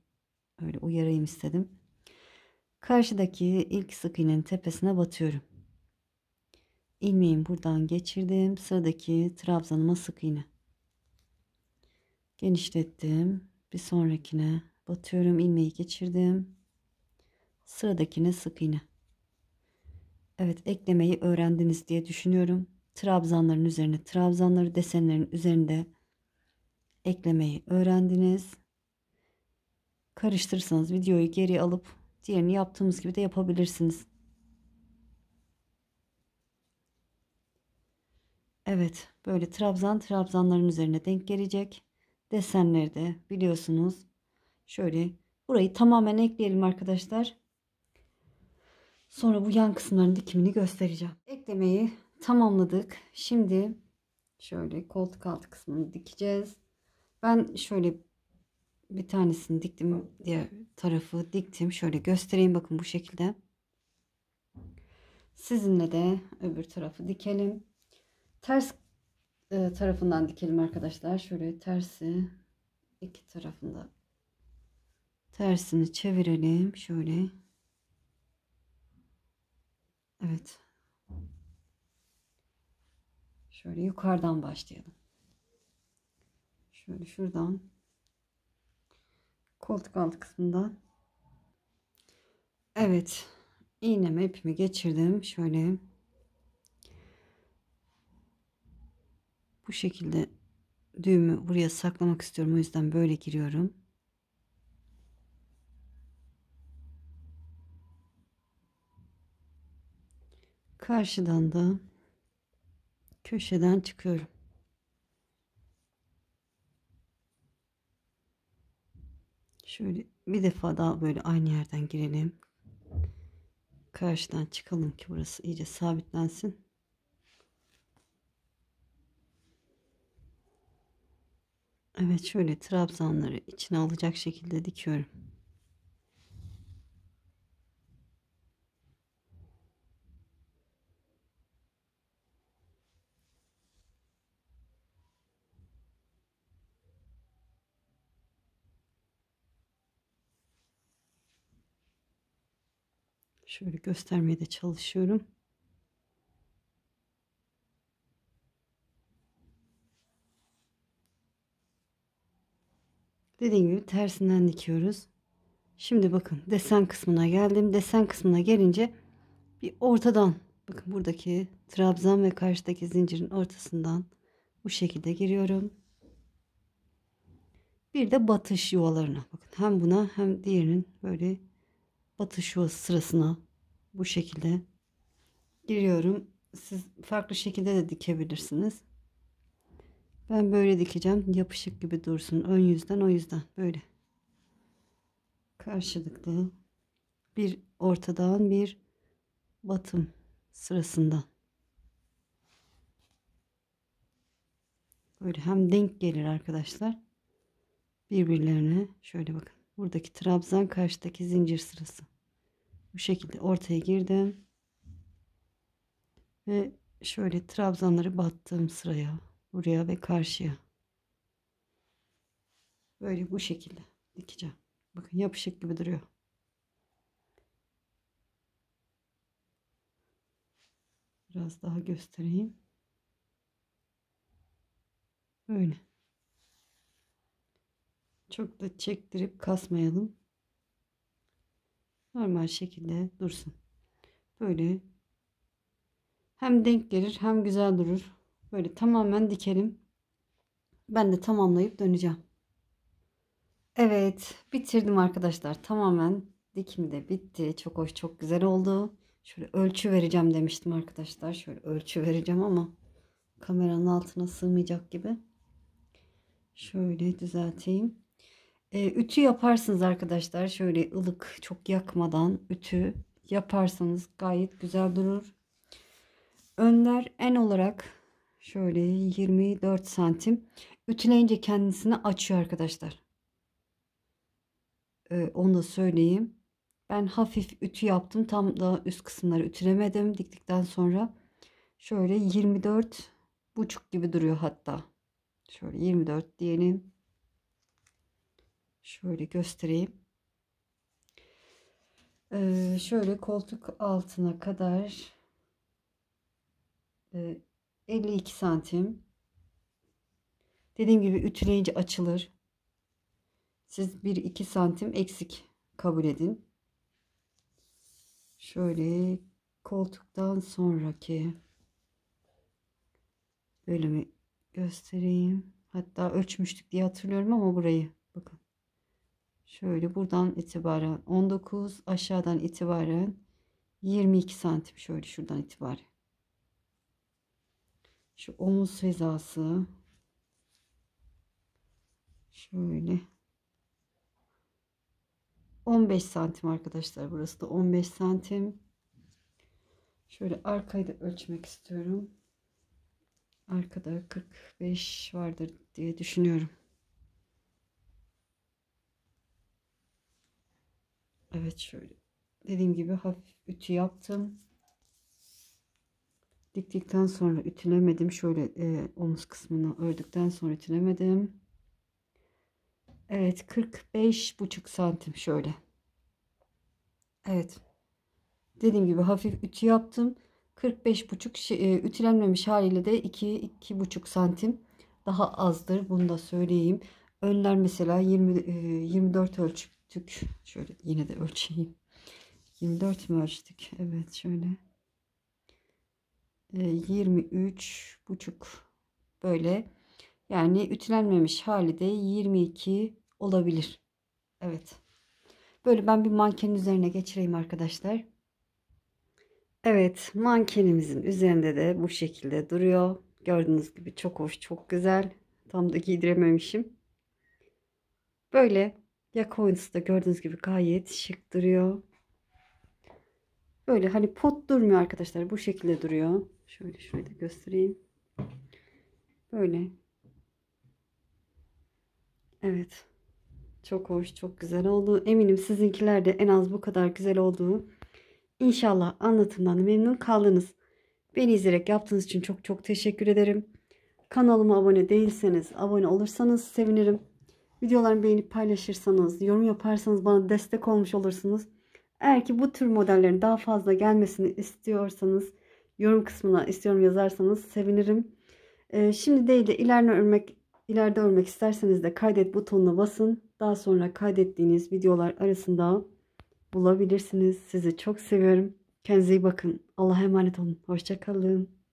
öyle uyarayım istedim. Karşıdaki ilk sık iğnenin tepesine batıyorum. İlmeğimi buradan geçirdim. Sıradaki trabzanıma sık iğne. Genişlettim. Bir sonrakine batıyorum. İlmeği geçirdim. Sıradakine sık iğne. Evet, eklemeyi öğrendiniz diye düşünüyorum. Trabzanların üzerine, trabzanları desenlerin üzerinde eklemeyi öğrendiniz. Karıştırırsanız videoyu geri alıp diğerini yaptığımız gibi de yapabilirsiniz. Evet, böyle trabzanların üzerine denk gelecek. Desenleri de biliyorsunuz. Şöyle burayı tamamen ekleyelim arkadaşlar. Sonra bu yan kısımların dikimini göstereceğim. Eklemeyi tamamladık. Şimdi şöyle koltuk altı kısmını dikeceğiz. Ben şöyle bir tanesini diktim, diğer tarafı diktim. Şöyle göstereyim, bakın bu şekilde. Sizinle de öbür tarafı dikelim. Ters tarafından dikelim arkadaşlar. Şöyle tersi, iki tarafında tersini çevirelim. Şöyle. Evet. Şöyle yukarıdan başlayalım. Şöyle şuradan koltuk altı kısmından. Evet. İğnemi ipimi geçirdim. Şöyle. Bu şekilde düğümü buraya saklamak istiyorum. O yüzden böyle giriyorum. Karşıdan da köşeden çıkıyorum. Şöyle bir defa daha böyle aynı yerden girelim. Karşıdan çıkalım ki burası iyice sabitlensin. Evet, şöyle trabzanları içine alacak şekilde dikiyorum. Şöyle göstermeye de çalışıyorum. Dediğim gibi tersinden dikiyoruz. Şimdi bakın desen kısmına geldim. Desen kısmına gelince bir ortadan, bakın buradaki trabzan ve karşıdaki zincirin ortasından bu şekilde giriyorum. Bir de batış yuvalarına bakın, hem buna hem diğerinin böyle batış yuvası sırasına bu şekilde giriyorum. Siz farklı şekilde de dikebilirsiniz. Ben böyle dikeceğim, yapışık gibi dursun ön yüzden, o yüzden böyle karşılıklı bir ortadan bir batım sırasında böyle hem denk gelir arkadaşlar birbirlerine. Şöyle bakın, buradaki trabzan karşıdaki zincir sırası, bu şekilde ortaya girdim ve şöyle trabzanları battığım sıraya, buraya ve karşıya böyle bu şekilde dikeceğim. Bakın yapışık gibi duruyor. Biraz daha göstereyim. Böyle. Çok da çektirip kasmayalım. Normal şekilde dursun. Böyle hem denk gelir hem güzel durur. Böyle tamamen dikelim. Ben de tamamlayıp döneceğim. Evet, bitirdim arkadaşlar. Tamamen dikimi de bitti. Çok hoş, çok güzel oldu. Şöyle ölçü vereceğim demiştim arkadaşlar. Şöyle ölçü vereceğim ama kameranın altına sığmayacak gibi. Şöyle düzelteyim. Ütü yaparsınız arkadaşlar. Şöyle ılık, çok yakmadan ütü yaparsanız gayet güzel durur. Önler en olarak şöyle 24 santim. Ütüleyince kendisini açıyor arkadaşlar. Onu da söyleyeyim. Ben hafif ütü yaptım. Tam da üst kısımları ütülemedim. Diktikten sonra şöyle 24 buçuk gibi duruyor hatta. Şöyle 24 diyelim. Şöyle göstereyim. Şöyle koltuk altına kadar 52 santim. Dediğim gibi ütüleyince açılır. Siz 1-2 santim eksik kabul edin. Şöyle koltuktan sonraki bölümü göstereyim. Hatta ölçmüştük diye hatırlıyorum ama burayı bakın. Şöyle buradan itibaren 19, aşağıdan itibaren 22 santim, şöyle şuradan itibaren. Şu omuz hizası şöyle 15 santim arkadaşlar, burası da 15 santim. Şöyle arkayı da ölçmek istiyorum. Arkada 45 vardır diye düşünüyorum. Evet, şöyle dediğim gibi hafif ütü yaptım. Diktikten sonra ütülemedim. Şöyle omuz kısmını ördükten sonra ütülemedim. Evet, 45,5 santim şöyle. Evet. Dediğim gibi hafif ütü yaptım. 45,5 ütülenmemiş haliyle de 2-2,5 santim daha azdır. Bunu da söyleyeyim. Önler mesela 24 ölçtük. Şöyle yine de ölçeyim. 24 mü ölçtük? Evet, şöyle. 23,5 böyle. Yani ütülenmemiş hali de 22 olabilir. Evet. Böyle ben bir mankenin üzerine geçireyim arkadaşlar. Evet, mankenimizin üzerinde de bu şekilde duruyor. Gördüğünüz gibi çok hoş, çok güzel. Tam da giydirememişim. Böyle yaka oyuntusu da gördüğünüz gibi gayet şık duruyor. Böyle hani pot durmuyor arkadaşlar. Bu şekilde duruyor. Şöyle şurayı da göstereyim. Böyle. Evet. Çok hoş, çok güzel oldu. Eminim sizinkiler de en az bu kadar güzel olduğu. İnşallah anlatımdan memnun kaldınız. Beni izleyerek yaptığınız için çok çok teşekkür ederim. Kanalıma abone değilseniz abone olursanız sevinirim. Videolarımı beğenip paylaşırsanız, yorum yaparsanız bana destek olmuş olursunuz. Eğer ki bu tür modellerin daha fazla gelmesini istiyorsanız yorum kısmına istiyorum yazarsanız sevinirim. Şimdi değil de ileride örmek isterseniz de kaydet butonuna basın. Daha sonra kaydettiğiniz videolar arasında bulabilirsiniz. Sizi çok seviyorum. Kendinize iyi bakın. Allah'a emanet olun. Hoşça kalın.